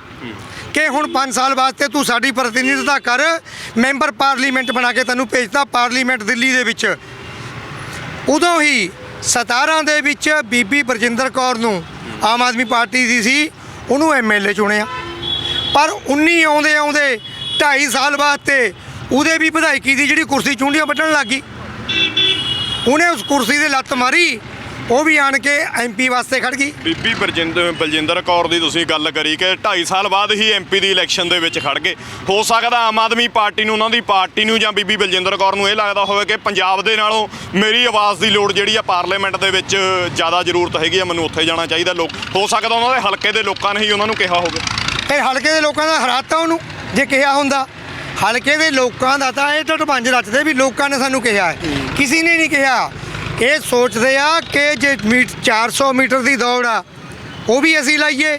ਕਿ ਹੁਣ 5 ਸਾਲ ਵਾਸਤੇ ਤੂੰ ਸਾਡੀ ਪ੍ਰਤੀਨਿਧਤਾ ਕਰ, ਮੈਂਬਰ ਪਾਰਲੀਮੈਂਟ ਬਣਾ ਕੇ ਤੈਨੂੰ ਭੇਜਤਾ ਪਾਰਲੀਮੈਂਟ ਦਿੱਲੀ ਦੇ ਵਿੱਚ। ਉਦੋਂ ਹੀ 17 ਦੇ ਵਿੱਚ ਬੀਬੀ ਬਰਜਿੰਦਰ ਕੌਰ ਨੂੰ, ਆਮ ਆਦਮੀ ਪਾਰਟੀ ਦੀ ਸੀ, ਉਹਨੂੰ ਐਮਐਲਏ ਚੁਣਿਆ। ਪਰ 19 ਆਉਂਦੇ 2.5 ਸਾਲ ਬਾਅਦ ਤੇ ਉਹਦੇ ਵੀ ਵਿਧਾਇਕੀ ਦੀ ਜਿਹੜੀ ਕੁਰਸੀ ਚੁੰਡੀਆਂ ਵੱਢਣ ਲੱਗ ਗਈ। ਉਹਨੇ ਉਸ ਕੁਰਸੀ ਦੇ ਲੱਤ ਮਾਰੀ, ਉਹ ਵੀ ਆਣ ਕੇ ਐਮਪੀ ਵਾਸਤੇ ਖੜ ਗਈ। ਬੀਬੀ ਬਲਜਿੰਦਰ ਕੌਰ ਦੀ ਤੁਸੀਂ ਗੱਲ ਕਰੀ ਕਿ 2.5 ਸਾਲ ਬਾਅਦ ਹੀ ਐਮਪੀ ਦੀ ਇਲੈਕਸ਼ਨ ਦੇ ਵਿੱਚ ਖੜ ਗਏ। ਹੋ ਸਕਦਾ ਆਮ ਆਦਮੀ ਪਾਰਟੀ ਨੂੰ, ਉਹਨਾਂ ਦੀ ਪਾਰਟੀ ਨੂੰ ਜਾਂ ਬੀਬੀ ਬਲਜਿੰਦਰ ਕੌਰ ਨੂੰ ਇਹ ਲੱਗਦਾ ਹੋਵੇ ਕਿ ਪੰਜਾਬ ਦੇ ਨਾਲੋਂ ਮੇਰੀ ਆਵਾਜ਼ ਦੀ ਲੋੜ ਜਿਹੜੀ ਆ ਪਾਰਲੀਮੈਂਟ ਦੇ ਵਿੱਚ ਜ਼ਿਆਦਾ ਜ਼ਰੂਰਤ ਹੈਗੀ ਆ, ਮੈਨੂੰ ਉੱਥੇ ਜਾਣਾ ਚਾਹੀਦਾ। ਲੋਕ ਹੋ ਸਕਦਾ ਉਹਨਾਂ ਦੇ ਹਲਕੇ ਦੇ ਲੋਕਾਂ ਨੇ ਹੀ ਉਹਨਾਂ ਨੂੰ ਕਿਹਾ ਹੋਵੇ। ਇਹ ਹਲਕੇ ਦੇ ਲੋਕਾਂ ਦਾ ਹਰਾਤਾ ਉਹਨੂੰ, ਜੇ ਕਿਹਾ ਹੁੰਦਾ। ਹਲਕੇ ਦੇ ਲੋਕਾਂ ਦਾ ਤਾਂ ਇਹ ਢੱਡ ਰੱਚਦੇ ਵੀ ਲੋਕਾਂ ਨੇ ਸਾਨੂੰ ਕਿਹਾ ਹੈ, ਕਿਸੇ ਨੇ ਨਹੀਂ ਕਿਹਾ। ਇਹ ਸੋਚਦੇ ਆ ਕਿ ਜੇ 400 ਮੀਟਰ ਦੀ ਦੌੜ ਆ ਉਹ ਵੀ ਅਸੀਂ ਲਾਈਏ,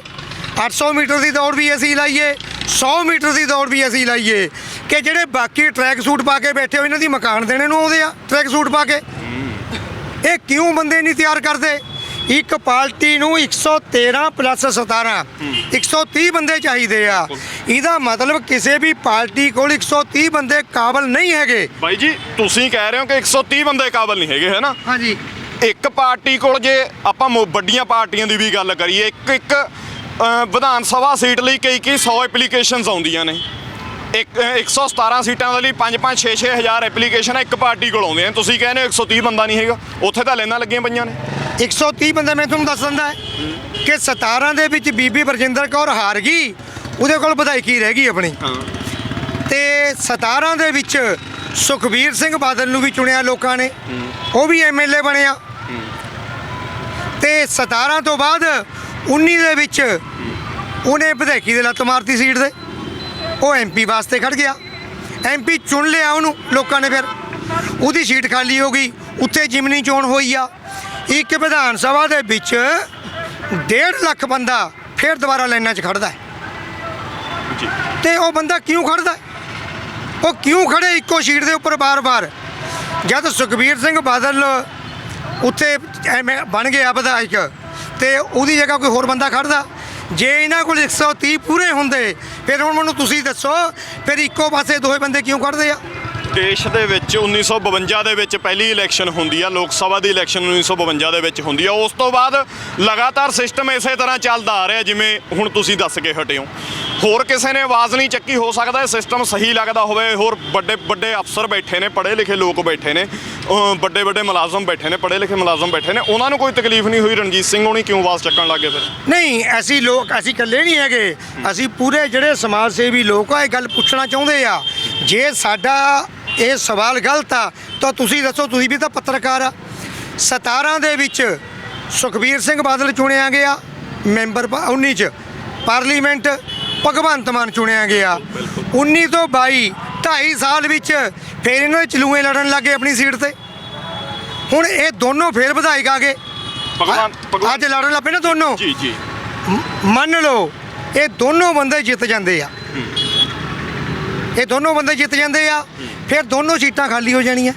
800 ਮੀਟਰ ਦੀ ਦੌੜ ਵੀ ਅਸੀਂ ਲਾਈਏ, 100 ਮੀਟਰ ਦੀ ਦੌੜ ਵੀ ਅਸੀਂ ਲਾਈਏ, ਕਿ ਜਿਹੜੇ ਬਾਕੀ ਟਰੈਕ ਸੂਟ ਪਾ ਕੇ ਬੈਠੇ ਹੋ ਇਹਨਾਂ ਦੀ ਮਕਾਨ ਦੇਣੇ ਨੂੰ ਆਉਂਦੇ ਆ ਟਰੈਕ ਸੂਟ ਪਾ ਕੇ। ਇਹ ਕਿਉਂ ਬੰਦੇ ਨਹੀਂ ਤਿਆਰ ਕਰਦੇ? ਇੱਕ ਪਾਰਟੀ ਨੂੰ 113 + 17 130 ਬੰਦੇ ਚਾਹੀਦੇ ਆ। ਇਹਦਾ ਮਤਲਬ ਕਿਸੇ ਵੀ ਪਾਰਟੀ ਕੋਲ 130 ਬੰਦੇ ਕਾਬਲ ਨਹੀਂ ਹੈਗੇ। ਬਾਈ ਜੀ, ਤੁਸੀਂ ਕਹਿ ਰਹੇ ਹੋ ਕਿ 130 ਬੰਦੇ ਕਾਬਲ ਨਹੀਂ ਹੈਗੇ, ਹੈ ਨਾ? ਹਾਂਜੀ। ਇੱਕ ਪਾਰਟੀ ਕੋਲ, ਜੇ ਆਪਾਂ ਵੱਡੀਆਂ ਪਾਰਟੀਆਂ ਦੀ ਵੀ ਗੱਲ ਕਰੀਏ, ਇੱਕ ਵਿਧਾਨ ਸਭਾ ਸੀਟ ਲਈ ਕਈ 100 ਐਪਲੀਕੇਸ਼ਨਸ ਆਉਂਦੀਆਂ ਨੇ। 117 ਸੀਟਾਂ ਦੇ ਲਈ 5-5 6-6 ਹਜ਼ਾਰ ਐਪਲੀਕੇਸ਼ਨ ਇੱਕ ਪਾਰਟੀ ਕੋਲ ਆਉਂਦੇ ਆ। ਤੁਸੀਂ ਕਹਿੰਦੇ ਹੋ 130 ਬੰਦਾ ਨਹੀਂ ਹੈਗਾ, ਉੱਥੇ ਤਾਂ ਲਾਈਨਾਂ ਲੱਗੀਆਂ ਪਈਆਂ ਨੇ। 130 ਬੰਦਾ ਮੈਂ ਤੁਹਾਨੂੰ ਦੱਸ ਦਿੰਦਾ ਹੈ ਕਿ 17 ਦੇ ਵਿੱਚ ਬੀਬੀ ਬਰਜਿੰਦਰ ਕੌਰ ਹਾਰ ਗਈ, ਉਹਦੇ ਕੋਲ ਵਿਧਾਇਕੀ ਰਹਿ ਗਈ ਆਪਣੀ। ਤੇ 17 ਦੇ ਵਿੱਚ ਸੁਖਬੀਰ ਸਿੰਘ ਬਾਦਲ ਨੂੰ ਵੀ ਚੁਣਿਆ ਲੋਕਾਂ ਨੇ, ਉਹ ਵੀ ਐਮਐਲਏ ਬਣਿਆ। ਤੇ 17 ਤੋਂ ਬਾਅਦ 19 ਦੇ ਵਿੱਚ ਉਹਨੇ ਵਿਧਾਇਕੀ ਦੇ ਲੱਤ ਮਾਰਤੀ ਸੀਟ ਦੇ, ਉਹ ਐਮਪੀ ਵਾਸਤੇ ਖੜ ਗਿਆ। ਐਮਪੀ ਚੁਣ ਲਿਆ ਉਹਨੂੰ ਲੋਕਾਂ ਨੇ, ਫਿਰ ਉਹਦੀ ਸੀਟ ਖਾਲੀ ਹੋ ਗਈ। ਉੱਥੇ ਜਿਮਨੀ ਚੋਣ ਹੋਈ ਆ। ਇੱਕ ਵਿਧਾਨ ਸਭਾ ਦੇ ਵਿੱਚ 1.5 ਲੱਖ ਬੰਦਾ ਫਿਰ ਦੁਬਾਰਾ ਲਾਈਨਾਂ 'ਚ ਖੜਦਾ ਹੈ। ਤੇ ਉਹ ਬੰਦਾ ਕਿਉਂ ਖੜਦਾ? ਉਹ ਕਿਉਂ ਖੜੇ ਇੱਕੋ ਸੀਟ ਦੇ ਉੱਪਰ ਬਾਰ-ਬਾਰ? ਜਦ ਸੁਖਬੀਰ ਸਿੰਘ ਬਾਦਲ ਉੱਥੇ ਐਵੇਂ ਬਣ ਗਿਆ ਵਿਧਾਇਕ, ਤੇ ਉਹਦੀ ਜਗ੍ਹਾ ਕੋਈ ਹੋਰ ਬੰਦਾ ਖੜਦਾ। ਜੇ ਇਹਨਾਂ ਕੋਲ 130 ਪੂਰੇ ਹੁੰਦੇ, ਫਿਰ ਹੁਣ ਮੈਨੂੰ ਤੁਸੀਂ ਦੱਸੋ, ਫਿਰ ਇੱਕੋ ਪਾਸੇ ਦੋਵੇਂ ਬੰਦੇ ਕਿਉਂ ਖੜਦੇ ਆ? ਦੇਸ਼ ਦੇ ਵਿੱਚ 1952 ਦੇ ਵਿੱਚ ਪਹਿਲੀ ਇਲੈਕਸ਼ਨ ਹੁੰਦੀ ਆ, ਲੋਕ ਸਭਾ ਦੀ ਇਲੈਕਸ਼ਨ 1952 ਦੇ ਵਿੱਚ ਹੁੰਦੀ ਆ। ਉਸ ਤੋਂ ਬਾਅਦ ਲਗਾਤਾਰ ਸਿਸਟਮ ਇਸੇ ਤਰ੍ਹਾਂ ਚੱਲਦਾ ਆ ਰਿਹਾ ਜਿਵੇਂ ਹੁਣ ਤੁਸੀਂ ਦੱਸ ਕੇ ਹਟੇ ਹੋ। ਹੋਰ ਕਿਸੇ ਨੇ ਆਵਾਜ਼ ਨਹੀਂ ਚੱਕੀ, ਹੋ ਸਕਦਾ ਇਹ ਸਿਸਟਮ ਸਹੀ ਲੱਗਦਾ ਹੋਵੇ। ਹੋਰ ਵੱਡੇ ਵੱਡੇ ਅਫਸਰ ਬੈਠੇ ਨੇ, ਪੜ੍ਹੇ ਲਿਖੇ ਲੋਕ ਬੈਠੇ ਨੇ, ਵੱਡੇ ਵੱਡੇ ਮੁਲਾਜ਼ਮ ਬੈਠੇ ਨੇ, ਪੜ੍ਹੇ ਲਿਖੇ ਮੁਲਾਜ਼ਮ ਬੈਠੇ ਨੇ, ਉਹਨਾਂ ਨੂੰ ਕੋਈ ਤਕਲੀਫ ਨਹੀਂ ਹੋਈ। ਰਣਜੀਤ ਸਿੰਘ ਹੋਣੀ ਕਿਉਂ ਆਵਾਜ਼ ਚੱਕਣ ਲੱਗੇ ਫਿਰ? ਨਹੀਂ, ਅਸੀਂ ਇਕੱਲੇ ਨਹੀਂ ਹੈਗੇ, ਅਸੀਂ ਪੂਰੇ ਜਿਹੜੇ ਸਮਾਜ ਸੇਵੀ ਲੋਕ ਆ ਇਹ ਗੱਲ ਪੁੱਛਣਾ ਚਾਹੁੰਦੇ ਆ। ਜੇ ਸਾਡਾ ਇਹ ਸਵਾਲ ਗਲਤ ਆ ਤਾਂ ਤੁਸੀਂ ਦੱਸੋ, ਤੁਸੀਂ ਵੀ ਤਾਂ ਪੱਤਰਕਾਰ ਆ। 17 ਦੇ ਵਿੱਚ ਸੁਖਬੀਰ ਸਿੰਘ ਬਾਦਲ ਚੁਣਿਆ ਗਿਆ ਮੈਂਬਰ 19 ਚ ਪਾਰਲੀਮੈਂਟ, ਭਗਵੰਤ ਮਾਨ ਚੁਣਿਆ ਗਿਆ 19 ਤੋਂ 22, 2.5 ਸਾਲ ਵਿੱਚ ਫਿਰ ਇਹਨਾਂ ਦੇ ਚਲੂਏ ਲੜਨ ਲੱਗੇ ਆਪਣੀ ਸੀਟ ਤੇ। ਹੁਣ ਇਹ ਦੋਨੋਂ ਫੇਰ ਵਿਧਾਇਕ ਆ ਗਏ, ਅੱਜ ਲੜਨ ਲੱਗ ਪਏ ਨਾ ਦੋਨੋਂ। ਜੀ ਜੀ, ਮੰਨ ਲਓ ਇਹ ਦੋਨੋਂ ਬੰਦੇ ਜਿੱਤ ਜਾਂਦੇ ਆ, ਇਹ ਦੋਨੋਂ ਬੰਦੇ ਜਿੱਤ ਜਾਂਦੇ ਆ, ਫਿਰ ਦੋਨੋਂ ਸੀਟਾਂ ਖਾਲੀ ਹੋ ਜਾਣੀਆਂ।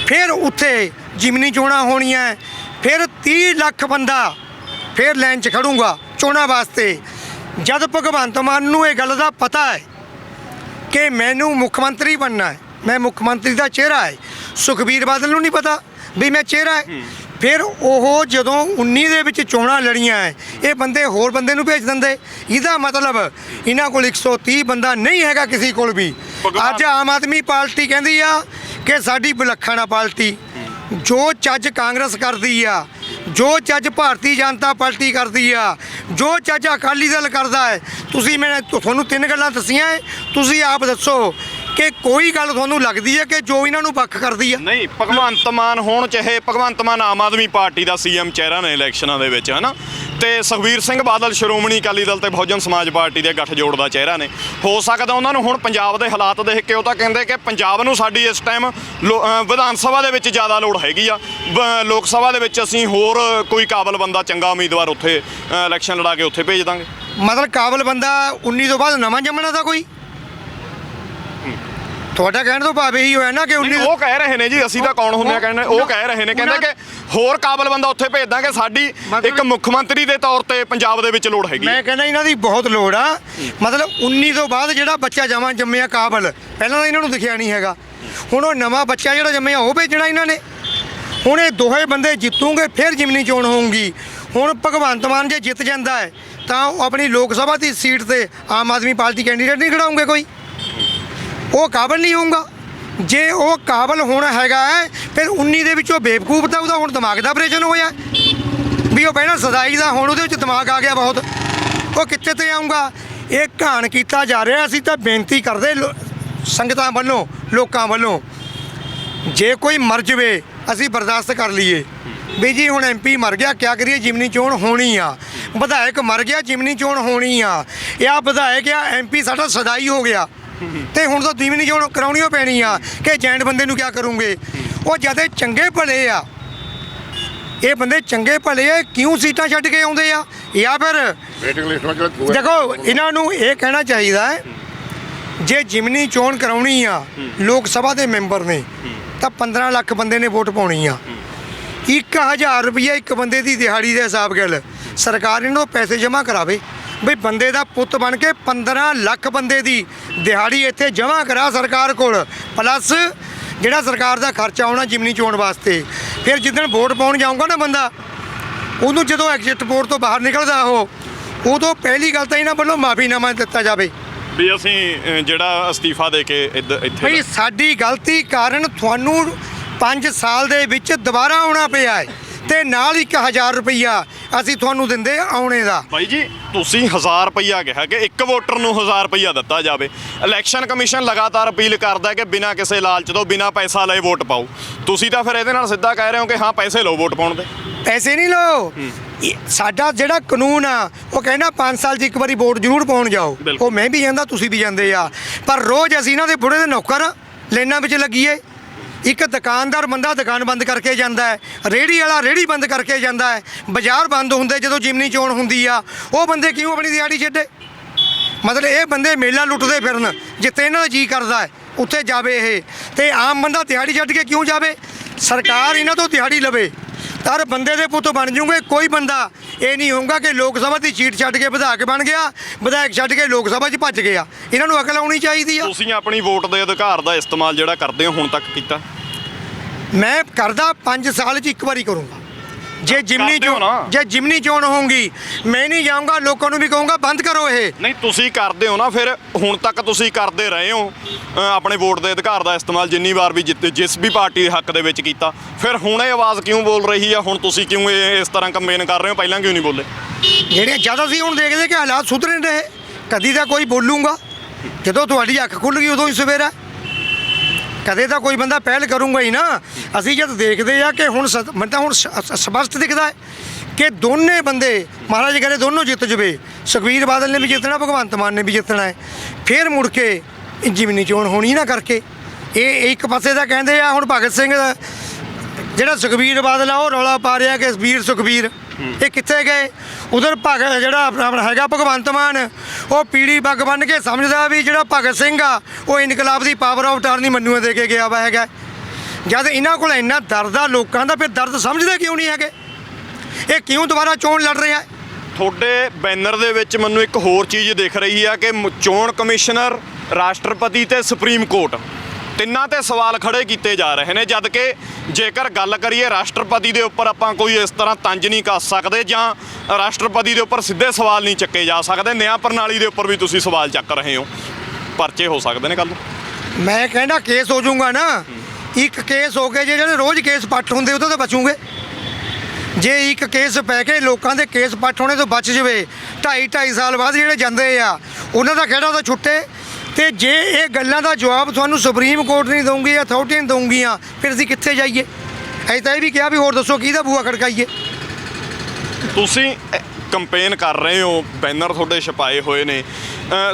ਫਿਰ ਉੱਥੇ ਜਿਮਨੀ ਚੋਣਾਂ ਹੋਣੀਆਂ, ਫਿਰ 30 ਲੱਖ ਬੰਦਾ ਫਿਰ ਲਾਈਨ 'ਚ ਖੜੂਗਾ ਚੋਣਾਂ ਵਾਸਤੇ। ਜਦ ਭਗਵੰਤ ਮਾਨ ਨੂੰ ਇਹ ਗੱਲ ਦਾ ਪਤਾ ਹੈ ਕਿ ਮੈਨੂੰ ਮੁੱਖ ਮੰਤਰੀ ਬਣਨਾ ਹੈ, ਮੈਂ ਮੁੱਖ ਮੰਤਰੀ ਦਾ ਚਿਹਰਾ ਹੈ, ਸੁਖਬੀਰ ਬਾਦਲ ਨੂੰ ਨਹੀਂ ਪਤਾ ਵੀ ਮੈਂ ਚਿਹਰਾ ਹੈ। ਫਿਰ ਉਹ ਜਦੋਂ 19 ਦੇ ਵਿੱਚ ਚੋਣਾਂ ਲੜੀਆਂ ਹੈ, ਇਹ ਬੰਦੇ ਹੋਰ ਬੰਦੇ ਨੂੰ ਭੇਜ ਦਿੰਦੇ। ਇਹਦਾ ਮਤਲਬ ਇਹਨਾਂ ਕੋਲ 130 ਬੰਦਾ ਨਹੀਂ ਹੈਗਾ ਕਿਸੇ ਕੋਲ ਵੀ। ਅੱਜ ਆਮ ਆਦਮੀ ਪਾਰਟੀ ਕਹਿੰਦੀ ਆ ਕਿ ਸਾਡੀ ਵਿਲੱਖਣ ਆ ਪਾਰਟੀ, ਜੋ ਚੱਜ ਕਾਂਗਰਸ ਕਰਦੀ ਆ, ਜੋ ਚੱਜ ਭਾਰਤੀ ਜਨਤਾ ਪਾਰਟੀ ਕਰਦੀ ਆ, ਜੋ ਚੱਜ ਅਕਾਲੀ ਦਲ ਕਰਦਾ ਹੈ। ਮੈਂ ਤੁਹਾਨੂੰ 3 ਗੱਲਾਂ ਦੱਸੀਆਂ ਹੈ, ਤੁਸੀਂ ਆਪ ਦੱਸੋ ਕਿ ਕੋਈ ਗੱਲ ਤੁਹਾਨੂੰ ਲੱਗਦੀ ਹੈ ਕਿ ਜੋ ਇਹਨਾਂ ਨੂੰ ਵੱਖ ਕਰਦੀ ਆ? ਨਹੀਂ, ਭਗਵੰਤ ਮਾਨ ਹੋਣ ਚਾਹੇ, ਭਗਵੰਤ ਮਾਨ ਆਮ ਆਦਮੀ ਪਾਰਟੀ ਦਾ ਸੀਐਮ ਚਿਹਰਾ ਨੇ ਇਲੈਕਸ਼ਨਾਂ ਦੇ ਵਿੱਚ, ਹਨਾ, ਤੇ ਸੁਖਬੀਰ ਸਿੰਘ ਬਾਦਲ ਸ਼੍ਰੋਮਣੀ ਅਕਾਲੀ ਦਲ ਤੇ ਬਹੁਜਨ ਸਮਾਜ ਪਾਰਟੀ ਦੇ ਗੱਠਜੋੜ ਦਾ ਚਿਹਰਾ ਨੇ। ਹੋ ਸਕਦਾ ਉਹਨਾਂ ਨੂੰ ਹੁਣ ਪੰਜਾਬ ਦੇ ਹਾਲਾਤ ਦੇਖ ਕੇ ਉਹ ਤਾਂ ਕਹਿੰਦੇ ਕਿ ਪੰਜਾਬ ਨੂੰ ਸਾਡੀ ਇਸ ਟਾਈਮ ਵਿਧਾਨ ਸਭਾ ਦੇ ਵਿੱਚ ਜ਼ਿਆਦਾ ਲੋੜ ਹੈਗੀ ਆ, ਲੋਕ ਸਭਾ ਦੇ ਵਿੱਚ ਅਸੀਂ ਹੋਰ ਕੋਈ ਕਾਬਲ ਬੰਦਾ, ਚੰਗਾ ਉਮੀਦਵਾਰ ਉੱਥੇ ਇਲੈਕਸ਼ਨ ਲੜਾ ਕੇ ਉੱਥੇ ਭੇਜ ਦਾਂਗੇ। ਮਤਲਬ ਕਾਬਲ ਬੰਦਾ 19 ਤੋਂ ਬਾਅਦ ਨਵਾਂ ਜੰਮਣਾ ਦਾ ਕੋਈ? ਤੁਹਾਡਾ ਕਹਿਣ ਤੋਂ ਭਾਵ ਇਹੀ ਹੋਇਆ ਨਾ ਕਿ 19 ਉਹ ਕਹਿ ਰਹੇ ਨੇ ਜੀ, ਅਸੀਂ ਤਾਂ ਕੌਣ ਹੁੰਦੇ ਆ ਕਹਿਣ, ਉਹ ਕਹਿ ਰਹੇ ਨੇ, ਕਹਿੰਦੇ ਕਿ ਹੋਰ ਕਾਬਲ ਬੰਦਾ ਉੱਥੇ ਭੇਜ ਦਾਂਗੇ, ਸਾਡੀ ਇੱਕ ਮੁੱਖ ਮੰਤਰੀ ਦੇ ਤੌਰ ਤੇ ਪੰਜਾਬ ਦੇ ਵਿੱਚ ਲੋੜ ਹੈਗੀ। ਮੈਂ ਕਹਿੰਦਾ ਇਹਨਾਂ ਦੀ ਬਹੁਤ ਲੋੜ ਆ। ਮਤਲਬ 19 ਤੋਂ ਬਾਅਦ ਜਿਹੜਾ ਬੱਚਾ ਜੰਮਿਆ ਕਾਬਲ, ਪਹਿਲਾਂ ਤਾਂ ਇਹਨਾਂ ਨੂੰ ਦਿਖਿਆ ਨਹੀਂ ਹੈਗਾ, ਹੁਣ ਉਹ ਨਵਾਂ ਬੱਚਾ ਜਿਹੜਾ ਜੰਮਿਆ ਉਹ ਭੇਜਣਾ ਇਹਨਾਂ ਨੇ। ਹੁਣ ਇਹ ਦੋਹੇ ਬੰਦੇ ਜਿੱਤੂਗੇ, ਫਿਰ ਜਿਮਨੀ ਚੋਣ ਹੋਊਗੀ। ਹੁਣ ਭਗਵੰਤ ਮਾਨ ਜੇ ਜਿੱਤ ਜਾਂਦਾ ਹੈ ਤਾਂ ਉਹ ਆਪਣੀ ਲੋਕ ਸਭਾ ਦੀ ਸੀਟ ਤੇ ਆਮ ਆਦਮੀ ਪਾਰਟੀ ਕੈਂਡੀਡੇਟ ਨਹੀਂ ਖੜਾਉਂਗੇ ਕੋਈ, ਉਹ ਕਾਬਲ ਨਹੀਂ ਹੋਊਗਾ। ਜੇ ਉਹ ਕਾਬਲ ਹੋਣਾ ਹੈਗਾ ਹੈ, ਫਿਰ 19 ਦੇ ਵਿੱਚ ਉਹ ਬੇਵਕੂਫ ਦਾ, ਉਹਦਾ ਹੁਣ ਦਿਮਾਗ ਦਾ ਆਪਰੇਸ਼ਨ ਹੋਇਆ ਵੀ ਉਹ ਪਹਿਲਾਂ ਸਦਾਈ ਦਾ, ਹੁਣ ਉਹਦੇ ਵਿੱਚ ਦਿਮਾਗ ਆ ਗਿਆ ਬਹੁਤ, ਉਹ ਕਿੱਥੇ ਤੇ ਆਊਗਾ। ਇਹ ਘਾਣ ਕੀਤਾ ਜਾ ਰਿਹਾ। ਅਸੀਂ ਤਾਂ ਬੇਨਤੀ ਕਰਦੇ ਸੰਗਤਾਂ ਵੱਲੋਂ, ਲੋਕਾਂ ਵੱਲੋਂ, ਜੇ ਕੋਈ ਮਰ ਜਾਵੇ ਅਸੀਂ ਬਰਦਾਸ਼ਤ ਕਰ ਲਈਏ ਵੀ ਜੀ ਹੁਣ MP ਮਰ ਗਿਆ, ਕਿਆ ਕਰੀਏ, ਜਿਮਨੀ ਚੋਣ ਹੋਣੀ ਆ। ਵਿਧਾਇਕ ਮਰ ਗਿਆ, ਜਿਮਨੀ ਚੋਣ ਹੋਣੀ ਆ। ਇਹ ਵਿਧਾਇਕ ਆ, MP ਸਾਡਾ ਸਦਾਈ ਹੋ ਗਿਆ ਤੇ ਹੁਣ ਤਾਂ ਜਿਮਨੀ ਚੋਣ ਕਰਾਉਣੀ ਓ ਪੈਣੀ ਆ ਕਿ ਜੈਂਟ ਬੰਦੇ ਨੂੰ ਕਿਆ ਕਰੂੰਗੇ। ਉਹ ਜਦ ਚੰਗੇ ਭਲੇ ਆ, ਇਹ ਬੰਦੇ ਚੰਗੇ ਭਲੇ ਆ, ਕਿਉਂ ਸੀਟਾਂ ਛੱਡ ਕੇ ਆਉਂਦੇ ਆ? ਜਾਂ ਫਿਰ ਦੇਖੋ, ਇਹਨਾਂ ਨੂੰ ਇਹ ਕਹਿਣਾ ਚਾਹੀਦਾ ਹੈ ਜੇ ਜਿਮਨੀ ਚੋਣ ਕਰਾਉਣੀ ਆ, ਲੋਕ ਸਭਾ ਦੇ ਮੈਂਬਰ ਨੇ ਤਾਂ 15 ਲੱਖ ਬੰਦੇ ਨੇ ਵੋਟ ਪਾਉਣੀ ਆ। 1000 ਰੁਪਈਆ ਇੱਕ ਬੰਦੇ ਦੀ ਦਿਹਾੜੀ ਦੇ ਹਿਸਾਬ ਨਾਲ ਸਰਕਾਰ ਇਹਨਾਂ ਨੂੰ ਪੈਸੇ ਜਮ੍ਹਾਂ ਕਰਾਵੇ ਬਈ ਬੰਦੇ ਦਾ ਪੁੱਤ ਬਣ ਕੇ 15 ਲੱਖ ਬੰਦੇ ਦੀ ਦਿਹਾੜੀ ਇੱਥੇ ਜਮ੍ਹਾਂ ਕਰਾ ਸਰਕਾਰ ਕੋਲ, ਪਲੱਸ ਜਿਹੜਾ ਸਰਕਾਰ ਦਾ ਖਰਚਾ ਆਉਣਾ ਜਿਮਨੀ ਚੋਣ ਵਾਸਤੇ। ਫਿਰ ਜਿੱਦਣ ਵੋਟ ਪਾਉਣ ਜਾਊਗਾ ਨਾ ਬੰਦਾ, ਉਹਨੂੰ ਜਦੋਂ ਐਗਜ਼ਿਟ ਪੋਲ ਤੋਂ ਬਾਹਰ ਨਿਕਲਦਾ ਉਦੋਂ ਪਹਿਲੀ ਗੱਲ ਤਾਂ ਇਹਨਾਂ ਵੱਲੋਂ ਮਾਫੀਨਾਮਾ ਦਿੱਤਾ ਜਾਵੇ ਵੀ ਅਸੀਂ ਜਿਹੜਾ ਅਸਤੀਫਾ ਦੇ ਕੇ ਇੱਥੇ ਬਈ ਸਾਡੀ ਗਲਤੀ ਕਾਰਨ ਤੁਹਾਨੂੰ 5 ਸਾਲ ਦੇ ਵਿੱਚ ਦੁਬਾਰਾ ਆਉਣਾ ਪਿਆ ਹੈ ਤੇ ਨਾਲ 1000 ਰੁਪਈਆ ਅਸੀਂ ਤੁਹਾਨੂੰ ਦਿੰਦੇ ਆਉਣੇ ਦਾ। ਬਾਈ ਜੀ, ਤੁਸੀਂ 1000 ਰੁਪਈਆ ਕਿਹਾ ਕਿ ਇੱਕ ਵੋਟਰ ਨੂੰ 1000 ਰੁਪਈਆ ਦਿੱਤਾ ਜਾਵੇ। ਇਲੈਕਸ਼ਨ ਕਮਿਸ਼ਨ ਲਗਾਤਾਰ ਅਪੀਲ ਕਰਦਾ ਹੈ ਕਿ ਬਿਨਾਂ ਕਿਸੇ ਲਾਲਚ ਤੋਂ, ਬਿਨਾਂ ਪੈਸਾ ਲਏ ਵੋਟ ਪਾਓ। ਤੁਸੀਂ ਤਾਂ ਫਿਰ ਇਹਦੇ ਨਾਲ ਸਿੱਧਾ ਕਹਿ ਰਹੇ ਹੋ ਕਿ ਹਾਂ ਪੈਸੇ ਲਓ ਵੋਟ ਪਾਉਣ ਦੇ। ਪੈਸੇ ਨਹੀਂ ਲਓ, ਸਾਡਾ ਜਿਹੜਾ ਕਾਨੂੰਨ ਆ ਉਹ ਕਹਿੰਦਾ 5 ਸਾਲ 'ਚ ਇੱਕ ਵਾਰੀ ਵੋਟ ਜ਼ਰੂਰ ਪਾਉਣ ਜਾਓ। ਉਹ ਮੈਂ ਵੀ ਜਾਂਦਾ, ਤੁਸੀਂ ਵੀ ਜਾਂਦੇ ਆ, ਪਰ ਰੋਜ਼ ਅਸੀਂ ਇਹਨਾਂ ਦੇ ਬੁੜੇ ਦੇ ਨੌਕਰ ਲਾਈਨਾਂ ਵਿੱਚ ਲੱਗੀਏ। ਇੱਕ ਦੁਕਾਨਦਾਰ ਬੰਦਾ ਦੁਕਾਨ ਬੰਦ ਕਰਕੇ ਜਾਂਦਾ ਹੈ, ਰੇਹੜੀ ਵਾਲਾ ਰੇਹੜੀ ਬੰਦ ਕਰਕੇ ਜਾਂਦਾ ਹੈ, ਬਾਜ਼ਾਰ ਬੰਦ ਹੁੰਦੇ ਜਦੋਂ ਜਿਮਨੀ ਚੋਣ ਹੁੰਦੀ ਆ। ਉਹ ਬੰਦੇ ਕਿਉਂ ਆਪਣੀ ਦਿਹਾੜੀ ਛੱਡੇ? ਮਤਲਬ ਇਹ ਬੰਦੇ ਮੇਲਾ ਲੁੱਟਦੇ ਫਿਰਨ, ਜਿੱਥੇ ਇਹਨਾਂ ਦਾ ਜੀ ਕਰਦਾ ਹੈ ਉੱਥੇ ਜਾਵੇ ਇਹ, ਤੇ ਆਮ ਬੰਦਾ ਦਿਹਾੜੀ ਛੱਡ ਕੇ ਕਿਉਂ ਜਾਵੇ? ਸਰਕਾਰ ਇਹਨਾਂ ਤੋਂ ਦਿਹਾੜੀ ਲਵੇ ਤਾਂ ਬੰਦੇ ਦੇ ਪੁੱਤ ਬਣ ਜੂਗੇ। ਕੋਈ ਬੰਦਾ ਇਹ ਨਹੀਂ ਹੋਊਗਾ ਕਿ ਲੋਕ ਸਭਾ ਦੀ ਸੀਟ ਛੱਡ ਕੇ ਵਿਧਾਇਕ ਬਣ ਗਿਆ, ਵਿਧਾਇਕ ਛੱਡ ਕੇ ਲੋਕ ਸਭਾ 'ਚ ਭੱਜ ਗਿਆ। ਇਹਨਾਂ ਨੂੰ ਅਕਲ ਆਉਣੀ ਚਾਹੀਦੀ ਆ। ਤੁਸੀਂ ਆਪਣੀ ਵੋਟ ਦੇ ਅਧਿਕਾਰ ਦਾ ਇਸਤੇਮਾਲ ਜਿਹੜਾ ਕਰਦੇ ਹੋ ਹੁਣ ਤੱਕ ਕੀਤਾ? ਮੈਂ ਕਰਦਾ 5 ਸਾਲ 'ਚ ਇੱਕ ਵਾਰੀ ਕਰੂੰਗਾ। ਜੇ ਜਿਮਨੀ ਚੋਣ ਹੋਊਗੀ ਮੈਂ ਨਹੀਂ ਜਾਊਂਗਾ, ਲੋਕਾਂ ਨੂੰ ਵੀ ਕਹੂੰਗਾ ਬੰਦ ਕਰੋ ਇਹ। ਨਹੀਂ, ਤੁਸੀਂ ਕਰਦੇ ਹੋ ਨਾ, ਫਿਰ ਹੁਣ ਤੱਕ ਤੁਸੀਂ ਕਰਦੇ ਰਹੇ ਹੋ ਆਪਣੇ ਵੋਟ ਦੇ ਅਧਿਕਾਰ ਦਾ ਇਸਤੇਮਾਲ ਜਿੰਨੀ ਵਾਰ ਵੀ ਜਿਸ ਵੀ ਪਾਰਟੀ ਦੇ ਹੱਕ ਦੇ ਵਿੱਚ ਕੀਤਾ, ਫਿਰ ਹੁਣ ਇਹ ਆਵਾਜ਼ ਕਿਉਂ ਬੋਲ ਰਹੀ ਆ? ਹੁਣ ਤੁਸੀਂ ਕਿਉਂ ਇਸ ਤਰ੍ਹਾਂ ਕੰਪੇਨ ਕਰ ਰਹੇ ਹੋ? ਪਹਿਲਾਂ ਕਿਉਂ ਨਹੀਂ ਬੋਲੇ? ਜਿਹੜੇ ਜਦ ਅਸੀਂ ਹੁਣ ਦੇਖਦੇ ਕਿ ਹਾਲਾਤ ਸੁਧਰ ਨਹੀਂ ਰਹੇ, ਕਦੀ ਤਾਂ ਕੋਈ ਬੋਲੂਗਾ, ਜਦੋਂ ਤੁਹਾਡੀ ਅੱਖ ਖੁੱਲ੍ਹ ਗਈ ਉਦੋਂ ਹੀ ਸਵੇਰਾ, ਕਦੇ ਤਾਂ ਕੋਈ ਬੰਦਾ ਪਹਿਲ ਕਰੂੰਗਾ ਹੀ ਨਾ। ਅਸੀਂ ਜਦ ਦੇਖਦੇ ਆ ਕਿ ਹੁਣ ਮੈਨੂੰ ਤਾਂ ਹੁਣ ਸਪਸ਼ਟ ਦਿਖਦਾ ਹੈ ਕਿ ਦੋਨੇ ਬੰਦੇ ਮਹਾਰਾਜ ਕਰੇ ਦੋਨੋਂ ਜਿੱਤ ਜਵੇ। ਸੁਖਬੀਰ ਬਾਦਲ ਨੇ ਵੀ ਜਿੱਤਣਾ, ਭਗਵੰਤ ਮਾਨ ਨੇ ਵੀ ਜਿੱਤਣਾ ਹੈ। ਫਿਰ ਮੁੜ ਕੇ ਜਿਮਨੀ ਚੋਣ ਹੋਣੀ ਨਾ ਕਰਕੇ ਇਹ ਇੱਕ ਪਾਸੇ ਤਾਂ ਕਹਿੰਦੇ ਆ ਹੁਣ ਭਗਤ ਸਿੰਘ ਜਿਹੜਾ ਸੁਖਬੀਰ ਬਾਦਲ ਆ ਉਹ ਰੌਲਾ ਪਾ ਰਿਹਾ ਕਿ ਵੀਰ ਸੁਖਬੀਰ ਇਹ ਕਿੱਥੇ ਗਏ। ਉਧਰ ਜਿਹੜਾ ਆਪਣਾ ਹੈਗਾ ਭਗਵੰਤ ਮਾਨ, ਉਹ ਪੀੜੀ ਪੱਗ ਬੰਨ੍ਹ ਕੇ ਸਮਝਦਾ ਵੀ ਜਿਹੜਾ ਭਗਤ ਸਿੰਘ ਆ ਉਹ ਇਨਕਲਾਬ ਦੀ ਪਾਵਰ ਆਫ ਅਟਾਰਨੀ ਮੰਨੂਏ ਦੇ ਕੇ ਗਿਆ ਵਾ ਹੈਗਾ। ਜਦ ਇਹਨਾਂ ਕੋਲ ਇੰਨਾ ਦਰਦ ਆ ਲੋਕਾਂ ਦਾ, ਫਿਰ ਦਰਦ ਸਮਝਦੇ ਕਿਉਂ ਨਹੀਂ ਹੈਗੇ? ਇਹ ਕਿਉਂ ਦੁਬਾਰਾ ਚੋਣ ਲੜ ਰਿਹਾ? ਤੁਹਾਡੇ ਬੈਨਰ ਦੇ ਵਿੱਚ ਮੈਨੂੰ ਇੱਕ ਹੋਰ ਚੀਜ਼ ਦਿਖ ਰਹੀ ਆ ਕਿ ਚੋਣ ਕਮਿਸ਼ਨਰ, ਰਾਸ਼ਟਰਪਤੀ ਤੇ ਸੁਪਰੀਮ ਕੋਰਟ ਤਿੰਨਾਂ ਤੇ ਸਵਾਲ ਖੜੇ ਕੀਤੇ ਜਾ ਰਹੇ ਨੇ। ਜਦ ਕਿ ਜੇਕਰ ਗੱਲ ਕਰੀਏ ਰਾਸ਼ਟਰਪਤੀ ਦੇ ਉੱਪਰ ਆਪਾਂ ਕੋਈ ਇਸ ਤਰ੍ਹਾਂ ਤੰਜ ਨਹੀਂ ਕੱਸ ਸਕਦੇ ਜਾਂ ਰਾਸ਼ਟਰਪਤੀ ਦੇ ਉੱਪਰ ਸਿੱਧੇ ਸਵਾਲ ਨਹੀਂ ਚੱਕੇ ਜਾ ਸਕਦੇ। ਨਿਆਂ ਪ੍ਰਣਾਲੀ ਦੇ ਉੱਪਰ ਵੀ ਤੁਸੀਂ ਸਵਾਲ ਚੱਕ ਰਹੇ ਹੋ, ਪਰਚੇ ਹੋ ਸਕਦੇ ਨੇ ਕੱਲ੍ਹ। ਮੈਂ ਕਹਿੰਦਾ ਕੇਸ ਹੋ ਜਾਊਗਾ ਨਾ, ਇੱਕ ਕੇਸ ਹੋ ਕੇ ਜਿਹੜੇ ਰੋਜ਼ ਕੇਸ ਪੱਟ ਹੁੰਦੇ ਉਹ ਤੋਂ ਬਚੂਗੇ। ਜੇ ਇੱਕ ਕੇਸ ਪੈ ਕੇ ਲੋਕਾਂ ਦੇ ਕੇਸ ਪੱਟ ਹੋਣੇ ਤੋਂ ਬਚ ਜਵੇ, 2.5 ਸਾਲ ਬਾਅਦ ਜਿਹੜੇ ਜਾਂਦੇ ਆ ਉਹਨਾਂ ਦਾ ਖਹਿੜਾ ਤਾਂ ਛੁੱਟੇ। ਤੇ ਜੇ ਇਹ ਗੱਲਾਂ ਦਾ ਜਵਾਬ ਤੁਹਾਨੂੰ ਸੁਪਰੀਮ ਕੋਰਟ ਨਹੀਂ ਦਊਂਗੀ, ਅਥਾਰਟੀ ਨਹੀਂ ਦਊਂਗੀਆਂ, ਫਿਰ ਅਸੀਂ ਕਿੱਥੇ ਜਾਈਏ? ਅਸੀਂ ਤਾਂ ਇਹ ਵੀ ਕਿਹਾ ਵੀ ਹੋਰ ਦੱਸੋ ਕਿਹਦਾ ਬੂਹਾ ਖੜਕਾਈਏ। ਤੁਸੀਂ ਕੰਪੇਨ ਕਰ ਰਹੇ ਹੋ, ਬੈਨਰ ਤੁਹਾਡੇ ਛਪਾਏ ਹੋਏ ਨੇ,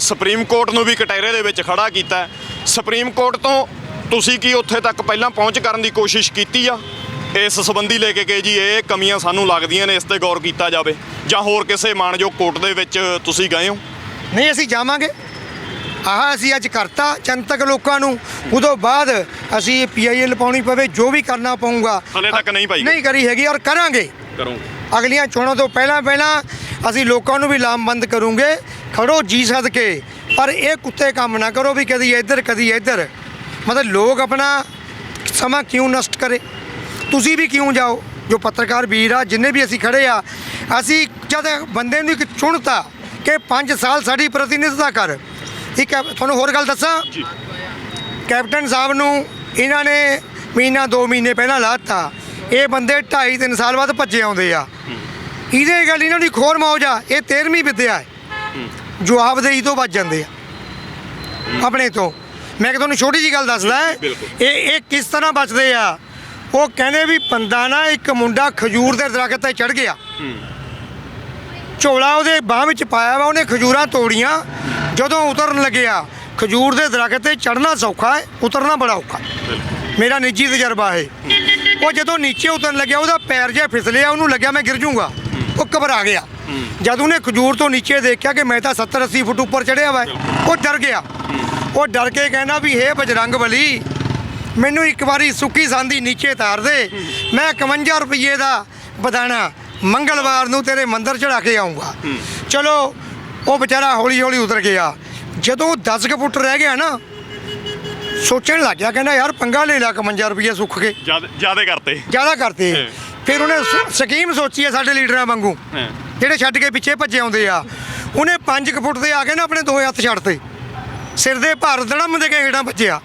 ਸੁਪਰੀਮ ਕੋਰਟ ਨੂੰ ਵੀ ਕਟਹਿਰੇ ਦੇ ਵਿੱਚ ਖੜਾ ਕੀਤਾ। ਸੁਪਰੀਮ ਕੋਰਟ ਤੋਂ ਤੁਸੀਂ ਕੀ ਉੱਥੇ ਤੱਕ ਪਹਿਲਾਂ ਪਹੁੰਚ ਕਰਨ ਦੀ ਕੋਸ਼ਿਸ਼ ਕੀਤੀ ਆ ਇਸ ਸੰਬੰਧੀ ਲੈ ਕੇ ਕਿ ਜੀ ਇਹ ਕਮੀਆਂ ਸਾਨੂੰ ਲੱਗਦੀਆਂ ਨੇ, ਇਸ ਤੇ ਗੌਰ ਕੀਤਾ ਜਾਵੇ, ਜਾਂ ਹੋਰ ਕਿਸੇ ਮਾਣਯੋਗ ਕੋਰਟ ਦੇ ਵਿੱਚ ਤੁਸੀਂ ਗਏ ਹੋ? ਨਹੀਂ, ਅਸੀਂ ਜਾਵਾਂਗੇ। ਆਹ ਅਸੀਂ ਅੱਜ ਕਰਤਾ ਜਨਤਕ ਲੋਕਾਂ ਨੂੰ, ਉਦੋਂ ਬਾਅਦ ਅਸੀਂ PIL ਪਾਉਣੀ ਪਵੇ, ਜੋ ਵੀ ਕਰਨਾ ਪਊਗਾ। ਹਲੇ ਤੱਕ ਨਹੀਂ ਪਾਈ? ਨਹੀਂ ਕਰੀ ਹੈਗੀ, ਔਰ ਕਰਾਂਗੇ। ਅਗਲੀਆਂ ਚੋਣਾਂ ਤੋਂ ਪਹਿਲਾਂ ਅਸੀਂ ਲੋਕਾਂ ਨੂੰ ਵੀ ਲਾਮਬੰਦ ਕਰੂੰਗੇ। ਖੜੋ ਜੀ ਸਦਕੇ, ਪਰ ਇਹ ਕੁੱਤੇ ਕੰਮ ਨਾ ਕਰੋ ਵੀ ਕਦੀ ਇੱਧਰ ਕਦੀ ਇੱਧਰ। ਮਤਲਬ ਲੋਕ ਆਪਣਾ ਸਮਾਂ ਕਿਉਂ ਨਸ਼ਟ ਕਰੇ? ਤੁਸੀਂ ਵੀ ਕਿਉਂ ਜਾਓ? ਜੋ ਪੱਤਰਕਾਰ ਵੀਰ ਆ, ਜਿੰਨੇ ਵੀ ਅਸੀਂ ਖੜੇ ਆ, ਅਸੀਂ ਜਦ ਬੰਦੇ ਨੂੰ ਇੱਕ ਚੁਣਤਾ ਕਿ 5 ਸਾਲ ਸਾਡੀ ਪ੍ਰਤੀਨਿਧਤਾ ਕਰ। ਇੱਕ ਤੁਹਾਨੂੰ ਹੋਰ ਗੱਲ ਦੱਸਾਂ, ਕੈਪਟਨ ਸਾਹਿਬ ਨੂੰ ਇਹਨਾਂ ਨੇ ਮਹੀਨਾ 2 ਮਹੀਨੇ ਪਹਿਲਾਂ ਲਾਤਾ। ਇਹ ਬੰਦੇ 2.5-3 ਸਾਲ ਬਾਅਦ ਭੱਜੇ ਆਉਂਦੇ ਆ। ਇਹਦੇ ਗੱਲ ਇਹਨਾਂ ਦੀ ਖੋਰ ਮੌਜ ਆ। ਇਹ 13ਵੀਂ ਵਿੱਦਿਆ ਹੈ, ਜਵਾਬਦੇਹੀ ਤੋਂ ਬਚ ਜਾਂਦੇ ਆ ਆਪਣੇ ਤੋਂ। ਮੈਂ ਤੁਹਾਨੂੰ ਛੋਟੀ ਜਿਹੀ ਗੱਲ ਦੱਸਦਾ, ਇਹ ਕਿਸ ਤਰ੍ਹਾਂ ਬਚਦੇ ਆ। ਉਹ ਕਹਿੰਦੇ ਵੀ ਬੰਦਾ ਨਾ, ਇੱਕ ਮੁੰਡਾ ਖਜੂਰ ਦੇ ਦਰਖਤ ਤੇ ਚੜ੍ਹ ਗਿਆ, ਝੋਲਾ ਉਹਦੇ ਬਾਹ ਵਿੱਚ ਪਾਇਆ ਵਾ, ਉਹਨੇ ਖਜੂਰਾਂ ਤੋੜੀਆਂ। ਜਦੋਂ ਉਤਰਨ ਲੱਗਿਆ, ਖਜੂਰ ਦੇ ਦਰਖਤ ਤੇ ਚੜ੍ਹਨਾ ਸੌਖਾ ਹੈ, ਉਤਰਨਾ ਬੜਾ ਔਖਾ। ਮੇਰਾ ਨਿੱਜੀ ਤਜਰਬਾ ਹੈ। ਉਹ ਜਦੋਂ ਨੀਚੇ ਉਤਰਨ ਲੱਗਿਆ, ਉਹਦਾ ਪੈਰ ਜਿਹਾ ਫਿਸਲਿਆ, ਉਹਨੂੰ ਲੱਗਿਆ ਮੈਂ ਗਿਰ ਜੂੰਗਾ। ਉਹ ਘਬਰਾ ਗਿਆ। ਜਦ ਉਹਨੇ ਖਜੂਰ ਤੋਂ ਨੀਚੇ ਦੇਖਿਆ ਕਿ ਮੈਂ ਤਾਂ 70-80 ਫੁੱਟ ਉੱਪਰ ਚੜ੍ਹਿਆ ਵਾ, ਉਹ ਡਰ ਗਿਆ। ਉਹ ਡਰ ਕੇ ਕਹਿੰਦਾ ਵੀ ਹੇ ਬਜਰੰਗ ਬਲੀ, ਮੈਨੂੰ ਇੱਕ ਵਾਰੀ ਸੁੱਕੀ ਸਾਂਦੀ ਨੀਚੇ ਤਾਰ ਦੇ, ਮੈਂ 51 ਰੁਪਏ ਦਾ ਬਦਾਣਾ ਮੰਗਲਵਾਰ ਨੂੰ ਤੇਰੇ ਮੰਦਰ ਚੜਾ ਕੇ ਆਊਂਗਾ। ਚਲੋ ਉਹ ਵਿਚਾਰਾ ਹੌਲੀ ਹੌਲੀ ਉਤਰ ਗਿਆ। ਜਦੋਂ 10 ਕੁ ਫੁੱਟ ਰਹਿ ਗਿਆ ਨਾ, ਸੋਚਣ ਲੱਗ ਗਿਆ, ਕਹਿੰਦਾ ਯਾਰ ਪੰਗਾ ਲੈ ਲਾ, 51 ਰੁਪਏ ਸੁੱਕ ਕੇ ਜ਼ਿਆਦਾ ਕਰਤੇ। ਫਿਰ ਉਹਨੇ ਸਕੀਮ ਸੋਚੀ ਹੈ ਸਾਡੇ ਲੀਡਰਾਂ ਵਾਂਗੂ, ਜਿਹੜੇ ਛੱਡ ਕੇ ਪਿੱਛੇ ਭੱਜੇ ਆਉਂਦੇ ਆ। ਉਹਨੇ 5 ਕੁ ਫੁੱਟ ਤੇ ਆ ਕੇ ਨਾ ਆਪਣੇ 2 ਹੱਥ ਛੱਡਤੇ, ਸਿਰ ਦੇ ਭਾਰ ਧੜਮ ਦੇ ਕੇ ਹੇਠਾਂ ਵੱਜਿਆ।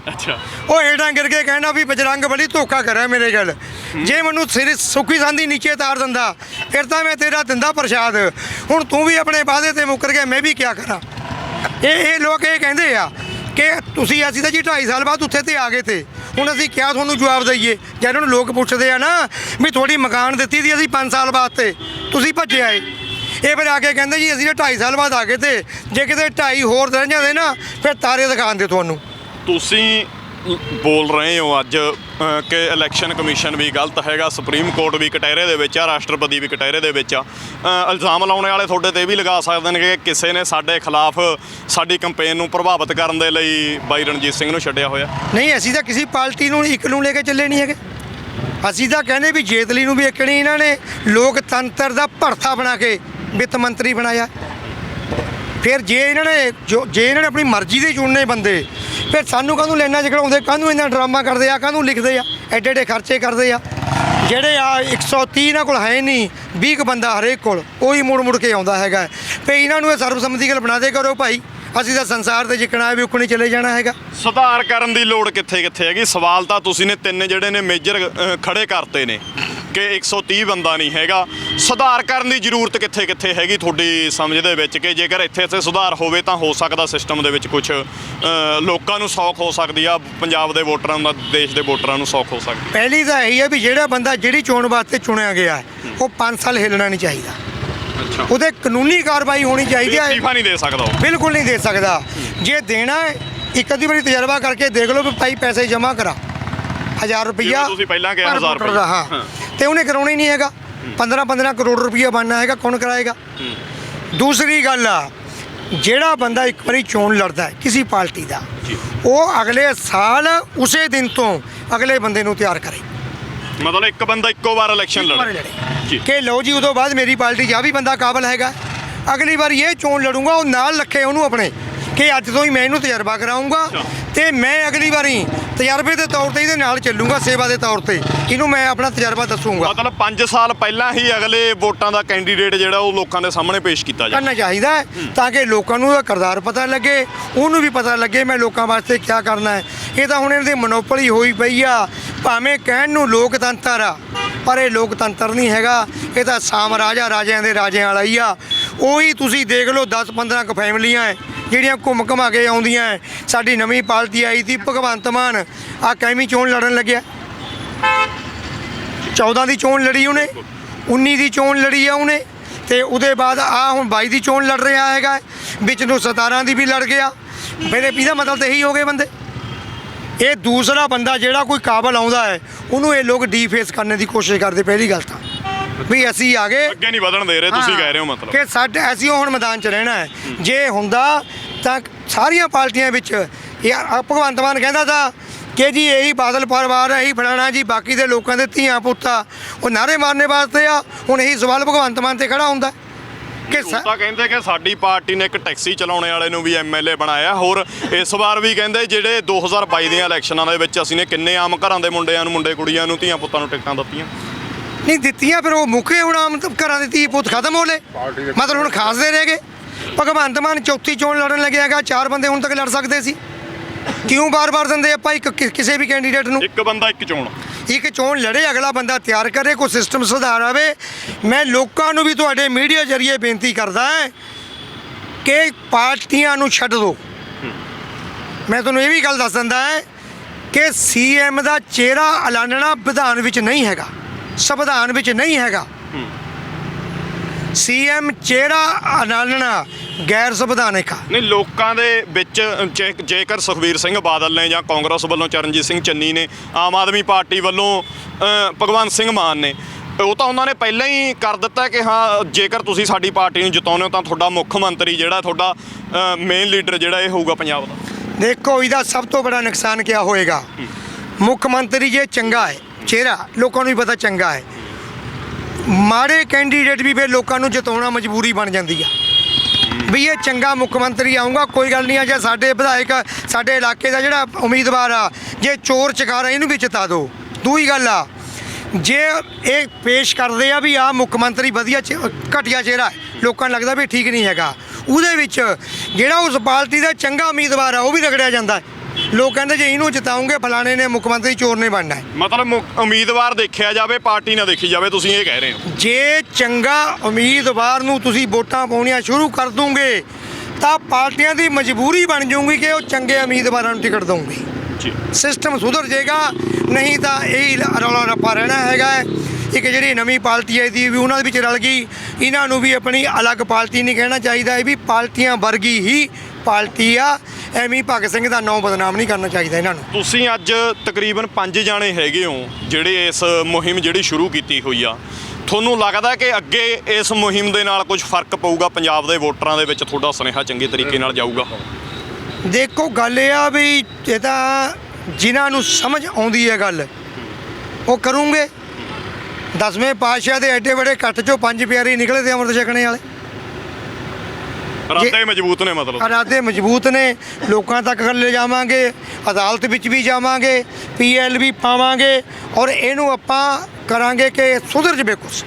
ਉਹ ਹੇਠਾਂ ਗਿਰ ਕੇ ਕਹਿਣਾ ਵੀ ਬਜਰੰਗ ਬਲੀ ਧੋਖਾ ਕਰਿਆ ਮੇਰੇ ਗੱਲ। ਜੇ ਮੈਨੂੰ ਸਿਰ ਸੁੱਕੀ ਸਾਂਦੀ ਨੀਚੇ ਤਾਰ ਦਿੰਦਾ, ਫਿਰ ਤਾਂ ਮੈਂ ਤੇਰਾ ਦਿੰਦਾ ਪ੍ਰਸ਼ਾਦ। ਹੁਣ ਤੂੰ ਵੀ ਆਪਣੇ ਵਾਅਦੇ ਤੇ ਮੁੱਕਰ ਗਿਆ, ਮੈਂ ਵੀ ਕਿਆ ਕਰਾਂ। ਇਹ ਲੋਕ ਇਹ ਕਹਿੰਦੇ ਆ ਕਿ ਅਸੀਂ ਤਾਂ ਜੀ 2.5 ਸਾਲ ਬਾਅਦ ਉੱਥੇ ਤੇ ਆ ਗਏ ਤੇ ਹੁਣ ਅਸੀਂ ਕਿਆ ਤੁਹਾਨੂੰ ਜਵਾਬ ਦਈਏ। ਜੇ ਇਹਨਾਂ ਨੂੰ ਲੋਕ ਪੁੱਛਦੇ ਆ ਨਾ ਵੀ ਤੁਹਾਡੀ ਮਕਾਨ ਦਿੱਤੀ ਸੀ ਅਸੀਂ 5 ਸਾਲ ਬਾਅਦ ਤੇ ਤੁਸੀਂ ਭੱਜੇ ਆਏ, ਇਹ ਫਿਰ ਆ ਕੇ ਕਹਿੰਦੇ ਜੀ ਅਸੀਂ 2.5 ਸਾਲ ਬਾਅਦ ਆ ਗਏ ਤੇ ਜੇ ਕਿਤੇ 2.5 ਹੋਰ ਰਹਿ ਜਾਂਦੇ ਨਾ ਫਿਰ ਤਾਰੇ ਦਿਖਾਉਂਦੇ ਤੁਹਾਨੂੰ। ਤੁਸੀਂ ਬੋਲ ਰਹੇ ਹੋ ਅੱਜ ਕਿ ਇਲੈਕਸ਼ਨ ਕਮਿਸ਼ਨ ਵੀ ਗਲਤ ਹੈਗਾ, ਸੁਪਰੀਮ ਕੋਰਟ ਵੀ ਕਟਹਿਰੇ ਦੇ ਵਿੱਚ ਆ, ਰਾਸ਼ਟਰਪਤੀ ਵੀ ਕਟਹਿਰੇ ਦੇ ਵਿੱਚ ਆ। ਇਲਜ਼ਾਮ ਲਾਉਣ ਵਾਲੇ ਤੁਹਾਡੇ 'ਤੇ ਵੀ ਲਗਾ ਸਕਦੇ ਨੇ ਕਿ ਕਿਸੇ ਨੇ ਸਾਡੇ ਖਿਲਾਫ ਸਾਡੀ ਕੰਪੇਨ ਨੂੰ ਪ੍ਰਭਾਵਿਤ ਕਰਨ ਦੇ ਲਈ ਬਾਈ ਰਣਜੀਤ ਸਿੰਘ ਨੂੰ ਛੱਡਿਆ ਹੋਇਆ। ਨਹੀਂ, ਅਸੀਂ ਤਾਂ ਕਿਸੇ ਪਾਰਟੀ ਨੂੰ ਇੱਕ ਨੂੰ ਲੈ ਕੇ ਚੱਲੇ ਨਹੀਂ ਹੈਗੇ। ਅਸੀਂ ਤਾਂ ਕਹਿੰਦੇ ਵੀ ਜੇਤਲੀ ਨੂੰ ਵੀ ਇੱਕਣੀ ਇਹਨਾਂ ਨੇ ਲੋਕਤੰਤਰ ਦਾ ਭਰਥਾ ਬਣਾ ਕੇ ਵਿੱਤ ਮੰਤਰੀ ਬਣਾਇਆ। ਫਿਰ ਜੇ ਇਹਨਾਂ ਨੇ ਆਪਣੀ ਮਰਜ਼ੀ ਦੇ ਚੁਣਨੇ ਬੰਦੇ, ਫਿਰ ਸਾਨੂੰ ਕਾਹਨੂੰ ਲੈਣਾ ਚੜਾਉਂਦੇ, ਕਾਹਨੂੰ ਇਹਨਾਂ ਡਰਾਮਾ ਕਰਦੇ ਆ, ਕਾਹਨੂੰ ਲਿਖਦੇ ਆ, ਐਡੇ ਐਡੇ ਖਰਚੇ ਕਰਦੇ ਆ। ਜਿਹੜੇ ਆ 130 ਇਹਨਾਂ ਕੋਲ ਹੈ ਨਹੀਂ, 20 ਕੁ ਬੰਦਾ ਹਰੇਕ ਕੋਲ, ਉਹੀ ਮੁੜ ਕੇ ਆਉਂਦਾ ਹੈਗਾ। ਫਿਰ ਇਹਨਾਂ ਨੂੰ ਇਹ ਸਰਬਸੰਮਤੀ ਗੱਲ ਬਣਾ ਦੇ ਕਰੋ ਭਾਈ, ਅਸੀਂ ਤਾਂ ਸੰਸਾਰ ਤੇ ਜਿੱਕਣਾ ਵੀ ਉੱਕਣੀ ਚਲੇ ਜਾਣਾ ਹੈਗਾ। ਸੁਧਾਰ ਕਰਨ ਦੀ ਲੋੜ ਕਿੱਥੇ ਕਿੱਥੇ ਹੈਗੀ? ਸਵਾਲ ਤਾਂ ਤੁਸੀਂ ਨੇ ਤਿੰਨ ਜਿਹੜੇ ਨੇ ਮੇਜਰ ਖੜੇ ਕਰਤੇ ਨੇ ਕਿ 130 ਬੰਦਾ ਨਹੀਂ ਹੈਗਾ। ਸੁਧਾਰ ਕਰਨ ਦੀ ਜ਼ਰੂਰਤ ਕਿੱਥੇ ਕਿੱਥੇ ਹੈਗੀ ਤੁਹਾਡੀ ਸਮਝ ਦੇ ਵਿੱਚ, ਕਿ ਜੇਕਰ ਇੱਥੇ ਸੁਧਾਰ ਹੋਵੇ ਤਾਂ ਹੋ ਸਕਦਾ ਸਿਸਟਮ ਦੇ ਵਿੱਚ ਕੁਝ ਲੋਕਾਂ ਨੂੰ ਸੌਖ ਹੋ ਸਕਦੀ ਆ, ਪੰਜਾਬ ਦੇ ਵੋਟਰਾਂ ਦਾ, ਦੇਸ਼ ਦੇ ਵੋਟਰਾਂ ਨੂੰ ਸੌਖ ਹੋ ਸਕਦੀ? ਪਹਿਲੀ ਤਾਂ ਇਹੀ ਹੈ ਵੀ ਜਿਹੜਾ ਬੰਦਾ ਜਿਹੜੀ ਚੋਣ ਵਾਸਤੇ ਚੁਣਿਆ ਗਿਆ ਉਹ 5 ਸਾਲ ਹਿੱਲਣਾ ਨਹੀਂ ਚਾਹੀਦਾ। ਅੱਛਾ, ਉਹਦੇ ਕਾਨੂੰਨੀ ਕਾਰਵਾਈ ਹੋਣੀ ਚਾਹੀਦੀ ਹੈ। ਅਸਤੀਫਾ ਨਹੀਂ ਦੇ ਸਕਦਾ ਉਹ? ਬਿਲਕੁਲ ਨਹੀਂ ਦੇ ਸਕਦਾ। ਜੇ ਦੇਣਾ ਹੈ ਇੱਕ ਅੱਧੀ ਵਾਰੀ ਤਜਰਬਾ ਕਰਕੇ ਦੇਖ ਲਓ ਵੀ ਭਾਈ ਪੈਸੇ ਜਮ੍ਹਾਂ ਕਰਾ 1000 ਰੁਪਈਆ, ਤੁਸੀਂ ਪਹਿਲਾਂ ਕਿਹਾ 1000 ਰੁਪਈਆ, ਹਾਂ, ਤੇ ਉਹਨੇ ਕਰਾਉਣਾ ਹੀ ਨਹੀਂ ਹੈਗਾ। 15 ਕਰੋੜ ਰੁਪਈਆ ਬਣਨਾ ਹੈਗਾ, ਕੌਣ ਕਰਾਏਗਾ? ਦੂਸਰੀ ਗੱਲ ਆ, ਜਿਹੜਾ ਬੰਦਾ ਇੱਕ ਵਾਰੀ ਚੋਣ ਲੜਦਾ ਹੈ ਕਿਸੇ ਪਾਰਟੀ ਦਾ, ਉਹ ਅਗਲੇ ਸਾਲ ਉਸੇ ਦਿਨ ਤੋਂ ਅਗਲੇ ਬੰਦੇ ਨੂੰ ਤਿਆਰ ਕਰੇ। ਮਤਲਬ ਇੱਕ ਬੰਦਾ ਇੱਕੋ ਵਾਰ ਇਲੈਕਸ਼ਨ ਲੜੇ ਕਿ ਲਓ ਜੀ ਉਦੋਂ ਬਾਅਦ ਮੇਰੀ ਪਾਰਟੀ 'ਚ ਆ ਵੀ ਬੰਦਾ ਕਾਬਲ ਹੈਗਾ, ਅਗਲੀ ਵਾਰੀ ਇਹ ਚੋਣ ਲੜੂੰਗਾ, ਉਹ ਨਾਲ ਰੱਖੇ ਉਹਨੂੰ ਆਪਣੇ ਕਿ ਅੱਜ ਤੋਂ ਹੀ ਮੈਂ ਇਹਨੂੰ ਤਜਰਬਾ ਕਰਾਊਂਗਾ ਤੇ ਮੈਂ ਅਗਲੀ ਵਾਰੀ ਤਜਰਬੇ ਦੇ ਤੌਰ ਤੇ ਇਹਦੇ ਨਾਲ ਚੱਲੂੰਗਾ, ਸੇਵਾ ਦੇ ਤੌਰ ਤੇ ਇਹਨੂੰ ਮੈਂ ਆਪਣਾ ਤਜਰਬਾ ਦੱਸੂੰਗਾ। ਮਤਲਬ 5 ਸਾਲ ਪਹਿਲਾਂ ਹੀ ਅਗਲੇ ਵੋਟਾਂ ਦਾ ਕੈਂਡੀਡੇਟ ਜਿਹੜਾ ਉਹ ਲੋਕਾਂ ਦੇ ਸਾਹਮਣੇ ਪੇਸ਼ ਕੀਤਾ ਕਰਨਾ ਚਾਹੀਦਾ ਹੈ ਤਾਂ ਕਿ ਲੋਕਾਂ ਨੂੰ ਉਹਦਾ ਕਿਰਦਾਰ ਪਤਾ ਲੱਗੇ, ਉਹਨੂੰ ਵੀ ਪਤਾ ਲੱਗੇ ਮੈਂ ਲੋਕਾਂ ਵਾਸਤੇ ਕੀ ਕਰਨਾ ਹੈ। ਇਹ ਤਾਂ ਹੁਣ ਇਹਦੀ ਮੋਨੋਪੋਲੀ ਹੋਈ ਪਈ ਆ, ਭਾਵੇਂ ਕਹਿਣ ਨੂੰ ਲੋਕਤੰਤਰ ਆ ਪਰ ਇਹ ਲੋਕਤੰਤਰ ਨਹੀਂ ਹੈਗਾ, ਇਹ ਤਾਂ ਸਾਮਰਾਜਾ ਰਾਜਿਆਂ ਦੇ ਰਾਜਿਆਂ ਵਾਲਾ ਹੀ ਆ। ਉਹੀ ਤੁਸੀਂ ਦੇਖ ਲਓ 10-15 ਕੁ ਫੈਮਲੀਆਂ ਹੈ ਜਿਹੜੀਆਂ ਘੁੰਮ ਘੁਮਾ ਕੇ ਆਉਂਦੀਆਂ। ਸਾਡੀ ਨਵੀਂ ਪਾਰਟੀ ਆਈ ਸੀ ਭਗਵੰਤ ਮਾਨ, ਆ ਕੈਵੀਂ ਚੋਣ ਲੜਨ ਲੱਗਿਆ, 14 ਦੀ ਚੋਣ ਲੜੀ ਉਹਨੇ, 19 ਦੀ ਚੋਣ ਲੜੀ ਆ ਉਹਨੇ, ਤੇ ਉਹਦੇ ਬਾਅਦ ਆ ਹੁਣ 22 ਦੀ ਚੋਣ ਲੜ ਰਿਹਾ ਹੈਗਾ, ਵਿੱਚ ਨੂੰ 17 ਦੀ ਵੀ ਲੜ ਗਿਆ। ਮੇਰੇ ਇਹਦਾ ਮਤਲਬ ਤਾਂ ਇਹੀ ਹੋ ਗਏ ਬੰਦੇ। ਇਹ ਦੂਸਰਾ ਬੰਦਾ ਜਿਹੜਾ ਕੋਈ ਕਾਬਲ ਆਉਂਦਾ ਹੈ ਉਹਨੂੰ ਇਹ ਲੋਕ ਡੀਫੇਸ ਕਰਨ ਦੀ ਕੋਸ਼ਿਸ਼ ਕਰਦੇ। ਪਹਿਲੀ ਗੱਲ ਤਾਂ ਵੀ ਅਸੀਂ ਆ ਗਏ, ਅੱਗੇ ਨਹੀਂ ਵਧਣ ਦੇ ਰਹੇ, ਤੁਸੀਂ ਕਹਿ ਰਹੇ ਹੋ ਮਤਲਬ ਕਿ ਸਾਡੇ ਅਸੀਂ ਹੁਣ ਮੈਦਾਨ 'ਚ ਰਹਿਣਾ ਹੈ। ਜੇ ਹੁੰਦਾ ਤਾਂ ਸਾਰੀਆਂ ਪਾਰਟੀਆਂ ਵਿੱਚ ਇਹ ਭਗਵੰਤ ਮਾਨ ਕਹਿੰਦਾ ਤਾਂ ਕਿ ਜੀ ਇਹੀ ਬਾਦਲ ਪਰਿਵਾਰ ਹੈ, ਇਹੀ ਫਲਾਣਾ ਜੀ, ਬਾਕੀ ਦੇ ਲੋਕਾਂ ਦੇ ਧੀਆਂ ਪੁੱਤਾਂ ਉਹ ਨਾਅਰੇ ਮਾਰਨੇ ਵਾਸਤੇ ਆ। ਹੁਣ ਇਹੀ ਸਵਾਲ ਭਗਵੰਤ ਮਾਨ ਤੇ ਖੜਾ ਹੁੰਦਾ ਕਿ ਤਾਂ ਕਹਿੰਦੇ ਕਿ ਸਾਡੀ ਪਾਰਟੀ ਨੇ ਇੱਕ ਟੈਕਸੀ ਚਲਾਉਣੇ ਵਾਲੇ ਨੂੰ ਵੀ ਐਮਐਲਏ ਬਣਾਇਆ। ਹੋਰ ਇਸ ਵਾਰ ਵੀ ਕਹਿੰਦੇ ਜਿਹੜੇ 2022 ਦੀਆਂ ਇਲੈਕਸ਼ਨਾਂ ਦੇ ਵਿੱਚ ਅਸੀਂ ਨੇ ਕਿੰਨੇ ਆਮ ਘਰਾਂ ਦੇ ਮੁੰਡਿਆਂ ਨੂੰ, ਮੁੰਡੇ ਕੁੜੀਆਂ ਨੂੰ, ਧੀਆਂ ਪੁੱਤਾਂ ਨੂੰ ਟਿਕਟਾਂ ਦਿੱਤੀਆਂ ਨਹੀਂ ਦਿੱਤੀਆਂ, ਫਿਰ ਉਹ ਮੁੱਕੇ ਹੁਣ ਆਮ ਘਰਾਂ ਦੇ ਧੀ ਪੁੱਤ ਖਤਮ ਹੋ ਲਏ, ਮਤਲਬ ਹੁਣ ਖਾਸਦੇ ਰਹਿ ਗਏ। ਭਗਵੰਤ ਮਾਨ ਚੌਥੀ ਚੋਣ ਲੜਨ ਲੱਗਿਆ ਹੈਗਾ, 4 ਬੰਦੇ ਹੁਣ ਤੱਕ ਲੜ ਸਕਦੇ ਸੀ, ਕਿਉਂ ਬਾਰ-ਬਾਰ ਦਿੰਦੇ ਆਪਾਂ ਕਿਸੇ ਵੀ ਕੈਂਡੀਡੇਟ ਨੂੰ? ਇੱਕ ਬੰਦਾ ਇੱਕ ਚੋਣ ਲੜੇ, ਅਗਲਾ ਬੰਦਾ ਤਿਆਰ ਕਰੇ, ਕੋਈ ਸਿਸਟਮ ਸੁਧਾਰ ਆਵੇ। ਮੈਂ ਲੋਕਾਂ ਨੂੰ ਵੀ ਤੁਹਾਡੇ ਮੀਡੀਆ ਜ਼ਰੀਏ ਬੇਨਤੀ ਕਰਦਾ ਹਾਂ ਕਿ ਪਾਰਟੀਆਂ ਨੂੰ ਛੱਡ ਦਿਓ। ਮੈਂ ਤੁਹਾਨੂੰ ਇਹ ਵੀ ਗੱਲ ਦੱਸ ਦਿੰਦਾ ਹੈ ਕਿ ਸੀਐਮ ਦਾ ਚਿਹਰਾ ਐਲਾਨਣਾ ਵਿਧਾਨ ਵਿੱਚ ਨਹੀਂ ਹੈਗਾ, ਸੰਵਿਧਾਨ ਵਿੱਚ ਨਹੀਂ ਹੈਗਾ। ਸੀਐਮ ਚਿਹਰਾ ਐਲਾਨਣਾ ਗੈਰ ਸੰਵਿਧਾਨਿਕ ਆ। ਨਹੀਂ, ਲੋਕਾਂ ਦੇ ਵਿੱਚ ਜੇਕਰ ਸੁਖਬੀਰ ਸਿੰਘ ਬਾਦਲ ਨੇ ਜਾਂ ਕਾਂਗਰਸ ਵੱਲੋਂ ਚਰਨਜੀਤ ਸਿੰਘ ਚੰਨੀ ਨੇ, ਆਮ ਆਦਮੀ ਪਾਰਟੀ ਵੱਲੋਂ ਭਗਵੰਤ ਸਿੰਘ ਮਾਨ ਨੇ, ਉਹ ਤਾਂ ਉਹਨਾਂ ਨੇ ਪਹਿਲਾਂ ਹੀ ਕਰ ਦਿੱਤਾ ਕਿ ਹਾਂ ਜੇਕਰ ਤੁਸੀਂ ਸਾਡੀ ਪਾਰਟੀ ਨੂੰ ਜਿਤਾਉਂਦੇ ਹੋ ਤਾਂ ਤੁਹਾਡਾ ਮੁੱਖ ਮੰਤਰੀ ਜਿਹੜਾ ਤੁਹਾਡਾ ਮੇਨ ਲੀਡਰ ਜਿਹੜਾ ਇਹ ਹੋਊਗਾ ਪੰਜਾਬ ਦਾ। ਦੇਖੋ ਇਹਦਾ ਸਭ ਤੋਂ ਬੜਾ ਨੁਕਸਾਨ ਕਿਆ ਹੋਏਗਾ? ਮੁੱਖ ਮੰਤਰੀ ਜੇ ਚੰਗਾ ਹੈ, ਚਿਹਰਾ ਲੋਕਾਂ ਨੂੰ ਵੀ ਪਤਾ ਚੰਗਾ ਹੈ, ਮਾੜੇ ਕੈਂਡੀਡੇਟ ਵੀ ਫਿਰ ਲੋਕਾਂ ਨੂੰ ਜਿਤਾਉਣਾ ਮਜਬੂਰੀ ਬਣ ਜਾਂਦੀ ਆ ਵੀ ਇਹ ਚੰਗਾ ਮੁੱਖ ਮੰਤਰੀ ਆਊਗਾ, ਕੋਈ ਗੱਲ ਨਹੀਂ ਆ। ਜੇ ਸਾਡੇ ਵਿਧਾਇਕ, ਸਾਡੇ ਇਲਾਕੇ ਦਾ ਜਿਹੜਾ ਉਮੀਦਵਾਰ ਆ, ਜੇ ਚੋਰ ਚਕਾਰਾ ਇਹਨੂੰ ਵੀ ਜਿਤਾ ਦਿਓ। ਦੂਜੀ ਗੱਲ ਆ, ਜੇ ਇਹ ਪੇਸ਼ ਕਰਦੇ ਆ ਵੀ ਆ ਮੁੱਖ ਮੰਤਰੀ ਵਧੀਆ ਘਟੀਆ ਚਿਹਰਾ, ਲੋਕਾਂ ਨੂੰ ਲੱਗਦਾ ਵੀ ਠੀਕ ਨਹੀਂ ਹੈਗਾ, ਉਹਦੇ ਵਿੱਚ ਜਿਹੜਾ ਉਸ ਪਾਰਟੀ ਦਾ ਚੰਗਾ ਉਮੀਦਵਾਰ ਆ ਉਹ ਵੀ ਰਗੜਿਆ ਜਾਂਦਾ। ਲੋਕ ਕਹਿੰਦੇ ਜੇ ਇਹਨੂੰ ਜਿਤਾਉਂਗੇ ਫਲਾਣੇ ਨੇ ਮੁੱਖ ਮੰਤਰੀ ਚੋਰ ਨੇ ਬਣਨਾ। ਮਤਲਬ ਉਮੀਦਵਾਰ ਦੇਖਿਆ ਜਾਵੇ, ਪਾਰਟੀ ਨਾ ਦੇਖੀ ਜਾਵੇ, ਤੁਸੀਂ ਇਹ ਕਹਿ ਰਹੇ ਹੋ? ਜੇ ਚੰਗਾ ਉਮੀਦਵਾਰ ਨੂੰ ਤੁਸੀਂ ਵੋਟਾਂ ਪਾਉਣੀਆਂ ਸ਼ੁਰੂ ਕਰ ਦੋਗੇ ਤਾਂ ਪਾਰਟੀਆਂ ਦੀ ਮਜਬੂਰੀ ਬਣ ਜਾਊਗੀ ਕਿ ਉਹ ਚੰਗੇ ਉਮੀਦਵਾਰਾਂ ਨੂੰ ਟਿਕਟ ਦੇਣਗੇ। ਸਿਸਟਮ ਸੁਧਰ ਜਾਏਗਾ, ਨਹੀਂ ਤਾਂ ਇਹ ਰੌਲਾ ਰੱਪਾ ਰਹਿਣਾ ਹੈਗਾ। ਇੱਕ ਜਿਹੜੀ ਨਵੀਂ ਪਾਰਟੀ ਆਈ ਦੀ ਵੀ ਉਹਨਾਂ ਦੇ ਵਿੱਚ ਰਲ ਗਈ, ਇਹਨਾਂ ਨੂੰ ਵੀ ਆਪਣੀ ਅਲੱਗ ਪਾਰਟੀ ਨਹੀਂ ਕਹਿਣਾ ਚਾਹੀਦਾ, ਇਹ ਵੀ ਪਾਰਟੀਆਂ ਵਰਗੀ ਹੀ ਪਾਰਟੀ ਆ। ਐਵੇਂ ਭਗਤ ਸਿੰਘ ਦਾ ਨਾਂ ਬਦਨਾਮ ਨਹੀਂ ਕਰਨਾ ਚਾਹੀਦਾ ਇਹਨਾਂ ਨੂੰ। ਤੁਸੀਂ ਅੱਜ ਤਕਰੀਬਨ 5 ਜਾਣੇ ਹੈਗੇ ਹੋ ਜਿਹੜੇ ਇਸ ਮੁਹਿੰਮ ਜਿਹੜੀ ਸ਼ੁਰੂ ਕੀਤੀ ਹੋਈ ਆ, ਤੁਹਾਨੂੰ ਲੱਗਦਾ ਕਿ ਅੱਗੇ ਇਸ ਮੁਹਿੰਮ ਦੇ ਨਾਲ ਕੁਝ ਫਰਕ ਪਊਗਾ ਪੰਜਾਬ ਦੇ ਵੋਟਰਾਂ ਦੇ ਵਿੱਚ? ਤੁਹਾਡਾ ਸੁਨੇਹਾ ਚੰਗੇ ਤਰੀਕੇ ਨਾਲ ਜਾਊਗਾ? ਦੇਖੋ ਗੱਲ ਇਹ ਆ ਵੀ ਇਹ ਤਾਂ ਜਿਨ੍ਹਾਂ ਨੂੰ ਸਮਝ ਆਉਂਦੀ ਹੈ ਗੱਲ, ਉਹ ਕਰੂੰਗੇ। 10ਵੇਂ ਪਾਤਸ਼ਾਹ ਦੇ ਐਡੇ ਵੱਡੇ ਇਕੱਠ 'ਚੋਂ 5 ਪਿਆਰੇ ਨਿਕਲੇ ਤੇ ਅੰਮ੍ਰਿਤ ਛਕਣੇ ਵਾਲੇ। ਇਰਾਦੇ ਮਜ਼ਬੂਤ ਨੇ, ਮਤਲਬ ਇਰਾਦੇ ਮਜ਼ਬੂਤ ਨੇ। ਲੋਕਾਂ ਤੱਕ ਲੈ ਜਾਵਾਂਗੇ, ਅਦਾਲਤ ਵਿੱਚ ਵੀ ਜਾਵਾਂਗੇ, PL ਵੀ ਪਾਵਾਂਗੇ, ਔਰ ਇਹਨੂੰ ਆਪਾਂ ਕਰਾਂਗੇ ਕਿ ਸੁਧਰ ਜਵੇ ਕੁਛ।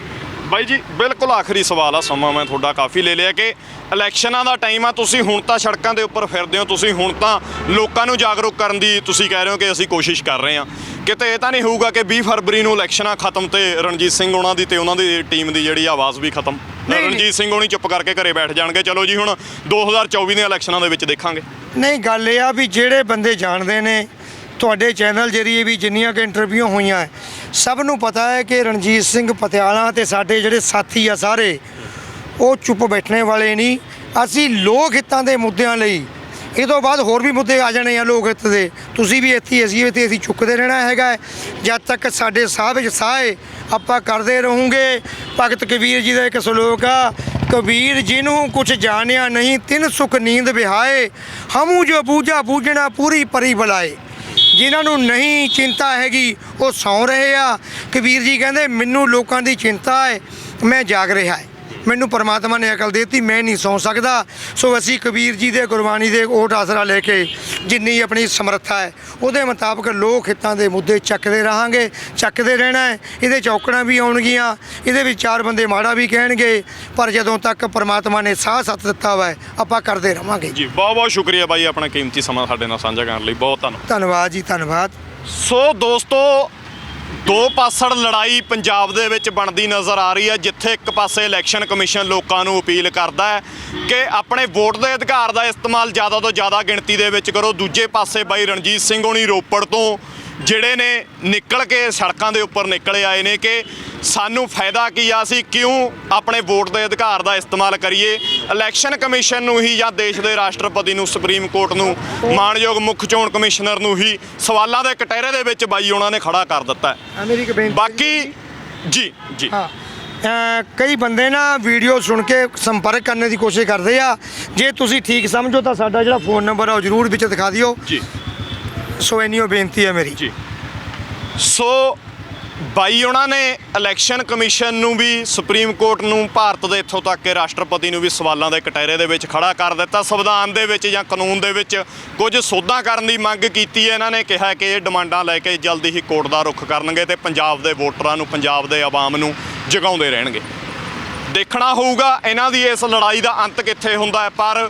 ਬਾਈ ਜੀ ਬਿਲਕੁਲ ਆਖਰੀ ਸਵਾਲ ਆ, ਸਮਾਂ ਮੈਂ ਤੁਹਾਡਾ ਕਾਫੀ ਲੈ ਲਿਆ, ਕਿ ਇਲੈਕਸ਼ਨਾਂ ਦਾ ਟਾਈਮ ਆ, ਤੁਸੀਂ ਹੁਣ ਤਾਂ ਸੜਕਾਂ ਦੇ ਉੱਪਰ ਫਿਰਦੇ ਹੋ, ਤੁਸੀਂ ਹੁਣ ਤਾਂ ਲੋਕਾਂ ਨੂੰ ਜਾਗਰੂਕ ਕਰਨ ਦੀ ਤੁਸੀਂ ਕਹਿ ਰਹੇ ਹੋ ਕਿ ਅਸੀਂ ਕੋਸ਼ਿਸ਼ ਕਰ ਰਹੇ ਹਾਂ, ਕਿਤੇ ਇਹ ਤਾਂ ਨਹੀਂ ਹੋਊਗਾ ਕਿ 20 ਫਰਵਰੀ ਨੂੰ ਇਲੈਕਸ਼ਨਾਂ ਖਤਮ ਤੇ ਰਣਜੀਤ ਸਿੰਘ ਉਹਨਾਂ ਦੀ ਤੇ ਉਹਨਾਂ ਦੀ ਟੀਮ ਦੀ ਜਿਹੜੀ ਆਵਾਜ਼ ਵੀ ਖਤਮ? ਰਣਜੀਤ ਸਿੰਘ ਹੋਣੀ ਚੁੱਪ ਕਰਕੇ ਘਰੇ ਬੈਠ ਜਾਣਗੇ, ਚਲੋ ਜੀ ਹੁਣ 2024 ਦੀਆਂ ਇਲੈਕਸ਼ਨਾਂ ਦੇ ਵਿੱਚ ਦੇਖਾਂਗੇ? ਨਹੀਂ, ਗੱਲ ਇਹ ਆ ਵੀ ਜਿਹੜੇ ਬੰਦੇ ਜਾਣਦੇ ਨੇ, ਤੁਹਾਡੇ ਚੈਨਲ ਜਰੀਏ ਵੀ ਜਿੰਨੀਆਂ ਕਿ ਇੰਟਰਵਿਊ ਹੋਈਆਂ, ਸਭ ਨੂੰ ਪਤਾ ਹੈ ਕਿ ਰਣਜੀਤ ਸਿੰਘ ਪਟਿਆਲਾ ਤੇ ਸਾਡੇ ਜਿਹੜੇ ਸਾਥੀ ਆ ਸਾਰੇ, ਉਹ ਚੁੱਪ ਬੈਠਣੇ ਵਾਲੇ ਨਹੀਂ। ਅਸੀਂ ਲੋਕ ਹਿੱਤਾਂ ਦੇ ਮੁੱਦਿਆਂ ਲਈ, ਇਹ ਤੋਂ ਬਾਅਦ ਹੋਰ ਵੀ ਮੁੱਦੇ ਆ ਜਾਣੇ ਆ ਲੋਕ ਹਿੱਤ ਦੇ, ਤੁਸੀਂ ਵੀ ਇੱਥੇ, ਅਸੀਂ ਵੀ ਇੱਥੇ, ਅਸੀਂ ਚੁੱਕਦੇ ਰਹਿਣਾ ਹੈਗਾ। ਜਦ ਤੱਕ ਸਾਡੇ ਸਾਹ ਵਿੱਚ ਸਾਹ ਹੈ ਆਪਾਂ ਕਰਦੇ ਰਹੂੰਗੇ। ਭਗਤ ਕਬੀਰ ਜੀ ਦਾ ਇੱਕ ਸਲੋਕ ਆ, ਕਬੀਰ ਜਿਹਨੂੰ ਕੁਛ ਜਾਣਿਆ ਨਹੀਂ ਤਿਨ ਸੁਖ ਨੀਂਦ ਵਿਹਾਏ, ਹਮੂ ਜੋ ਬੂਝਾ ਬੂਝਣਾ ਪੂਰੀ ਪਰੀ ਬੁਲਾਏ। ਜਿਨ੍ਹਾਂ ਨੂੰ ਨਹੀਂ ਚਿੰਤਾ ਹੈਗੀ ਉਹ ਸੌਂ ਰਹੇ ਆ। ਕਬੀਰ ਜੀ ਕਹਿੰਦੇ ਮੈਨੂੰ ਲੋਕਾਂ ਦੀ ਚਿੰਤਾ ਹੈ, ਮੈਂ ਜਾਗ ਰਿਹਾ ਹੈ, ਮੈਨੂੰ ਪਰਮਾਤਮਾ ਨੇ ਅਕਲ ਦਿੱਤੀ, ਮੈਂ ਨਹੀਂ ਸੌਂ ਸਕਦਾ। ਸੋ ਅਸੀਂ ਕਬੀਰ ਜੀ ਦੇ ਗੁਰਬਾਣੀ ਦੇ ਓਟ ਆਸਰਾ ਲੈ ਕੇ ਜਿੰਨੀ ਆਪਣੀ ਸਮਰੱਥਾ ਹੈ ਉਹਦੇ ਮੁਤਾਬਕ ਲੋਕ ਹਿੱਤਾਂ ਦੇ ਮੁੱਦੇ ਚੱਕਦੇ ਰਹਾਂਗੇ, ਚੱਕਦੇ ਰਹਿਣਾ ਹੈ। ਇਹਦੇ ਚੌਕੜਾਂ ਵੀ ਆਉਣਗੀਆਂ, ਇਹਦੇ ਵਿੱਚ 4 ਬੰਦੇ ਮਾੜਾ ਵੀ ਕਹਿਣਗੇ, ਪਰ ਜਦੋਂ ਤੱਕ ਪਰਮਾਤਮਾ ਨੇ ਸਾਹ ਸੱਤ ਦਿੱਤਾ ਵਾ ਆਪਾਂ ਕਰਦੇ ਰਹਾਂਗੇ। ਜੀ ਬਹੁਤ ਬਹੁਤ ਸ਼ੁਕਰੀਆ ਬਾਈ, ਆਪਣਾ ਕੀਮਤੀ ਸਮਾਂ ਸਾਡੇ ਨਾਲ ਸਾਂਝਾ ਕਰਨ ਲਈ ਬਹੁਤ ਧੰਨਵਾਦ। ਧੰਨਵਾਦ ਜੀ, ਧੰਨਵਾਦ। ਸੋ ਦੋਸਤੋ, ਦੋ ਪਾਸੜ ਲੜਾਈ ਪੰਜਾਬ ਦੇ ਵਿੱਚ ਬਣਦੀ ਨਜ਼ਰ ਆ ਰਹੀ ਹੈ, ਜਿੱਥੇ ਇੱਕ ਪਾਸੇ ਇਲੈਕਸ਼ਨ ਕਮਿਸ਼ਨ ਲੋਕਾਂ ਨੂੰ ਅਪੀਲ ਕਰਦਾ ਹੈ ਕਿ ਆਪਣੇ ਵੋਟ ਦੇ ਅਧਿਕਾਰ ਦਾ ਇਸਤੇਮਾਲ ਜ਼ਿਆਦਾ ਤੋਂ ਜ਼ਿਆਦਾ ਗਿਣਤੀ ਦੇ ਵਿੱਚ ਕਰੋ। ਦੂਜੇ ਪਾਸੇ ਬਾਈ ਰਣਜੀਤ ਸਿੰਘ ਹੋਣੀ ਰੋਪੜ ਤੋਂ ਜਿਹੜੇ ਨੇ ਨਿਕਲ ਕੇ ਸੜਕਾਂ ਦੇ ਉੱਪਰ ਨਿਕਲੇ ਆਏ ਨੇ ਕਿ ਸਾਨੂੰ ਫਾਇਦਾ ਕੀ ਆ, ਅਸੀਂ ਕਿਉਂ ਆਪਣੇ ਵੋਟ ਦੇ ਅਧਿਕਾਰ ਦਾ ਇਸਤੇਮਾਲ ਕਰੀਏ। ਇਲੈਕਸ਼ਨ ਕਮਿਸ਼ਨ ਨੂੰ ਹੀ ਜਾਂ ਦੇਸ਼ ਦੇ ਰਾਸ਼ਟਰਪਤੀ ਨੂੰ, ਸੁਪਰੀਮ ਕੋਰਟ ਨੂੰ, ਮਾਣਯੋਗ ਮੁੱਖ ਚੋਣ ਕਮਿਸ਼ਨਰ ਨੂੰ ਹੀ ਸਵਾਲਾਂ ਦੇ ਕਟਹਿਰੇ ਦੇ ਵਿੱਚ ਬਾਈ ਉਹਨਾਂ ਨੇ ਖੜਾ ਕਰ ਦਿੱਤਾ ਹੈ। ਬਾਕੀ ਜੀ ਕਈ ਬੰਦੇ ਨਾ ਵੀਡੀਓ ਸੁਣ ਕੇ ਸੰਪਰਕ ਕਰਨ ਦੀ ਕੋਸ਼ਿਸ਼ ਕਰਦੇ ਆ। ਜੇ ਤੁਸੀਂ ਠੀਕ ਸਮਝੋ ਤਾਂ ਸਾਡਾ ਜਿਹੜਾ ਫ਼ੋਨ ਨੰਬਰ ਆ ਉਹ ਜ਼ਰੂਰ ਵਿੱਚ ਦਿਖਾ ਦਿਓ ਜੀ। ਸੋ ਇੰਨੀ ਬੇਨਤੀ ਹੈ ਮੇਰੀ ਜੀ। ਸੋ ਬਾਈ ਉਹਨਾਂ ਨੇ ਇਲੈਕਸ਼ਨ ਕਮਿਸ਼ਨ ਨੂੰ ਵੀ, ਸੁਪਰੀਮ ਕੋਰਟ ਨੂੰ, ਭਾਰਤ ਦੇ ਇੱਥੋਂ ਤੱਕ ਕਿ ਰਾਸ਼ਟਰਪਤੀ ਨੂੰ ਵੀ ਸਵਾਲਾਂ ਦੇ ਕਟਹਿਰੇ ਦੇ ਵਿੱਚ ਖੜਾ ਕਰ ਦਿੱਤਾ। ਸੰਵਿਧਾਨ ਦੇ ਵਿੱਚ ਜਾਂ ਕਾਨੂੰਨ ਦੇ ਵਿੱਚ ਕੁਝ ਸੋਧਾਂ ਕਰਨ ਦੀ ਮੰਗ ਕੀਤੀ ਹੈ। ਇਹਨਾਂ ਨੇ ਕਿਹਾ ਕਿ ਇਹ ਡਿਮਾਂਡਾਂ ਲੈ ਕੇ ਜਲਦੀ ਹੀ ਕੋਰਟ ਦਾ ਰੁਖ ਕਰਨਗੇ ਤੇ ਪੰਜਾਬ ਦੇ ਵੋਟਰਾਂ ਨੂੰ, ਪੰਜਾਬ ਦੇ ਆਵਾਮ ਨੂੰ ਜਗਾਉਂਦੇ ਰਹਿਣਗੇ। ਦੇਖਣਾ ਹੋਊਗਾ ਇਹਨਾਂ ਦੀ ਇਸ ਲੜਾਈ ਦਾ ਅੰਤ ਕਿੱਥੇ ਹੁੰਦਾ ਹੈ, ਪਰ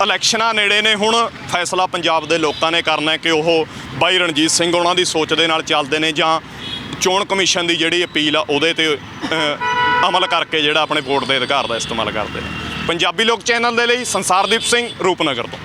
ਇਲੈਕਸ਼ਨਾਂ ਨੇੜੇ ਨੇ, ਹੁਣ ਫੈਸਲਾ ਪੰਜਾਬ ਦੇ ਲੋਕਾਂ ਨੇ ਕਰਨਾ ਹੈ ਕਿ ਉਹ ਬਾਈ ਰਣਜੀਤ ਸਿੰਘ ਉਹਨਾਂ ਦੀ ਸੋਚ ਦੇ ਨਾਲ ਚੱਲਦੇ ਨੇ ਜਾਂ ਚੋਣ ਕਮਿਸ਼ਨ ਦੀ ਜਿਹੜੀ ਅਪੀਲ ਆ ਉਹਦੇ ਤੇ ਅਮਲ ਕਰਕੇ ਜਿਹੜਾ ਆਪਣੇ ਵੋਟ ਦੇ ਅਧਿਕਾਰ ਦਾ ਇਸਤੇਮਾਲ ਕਰਦੇ ਨੇ। ਪੰਜਾਬੀ ਲੋਕ ਚੈਨਲ ਦੇ ਲਈ ਸੰਸਾਰਦੀਪ ਸਿੰਘ, ਰੂਪਨਗਰ ਤੋਂ।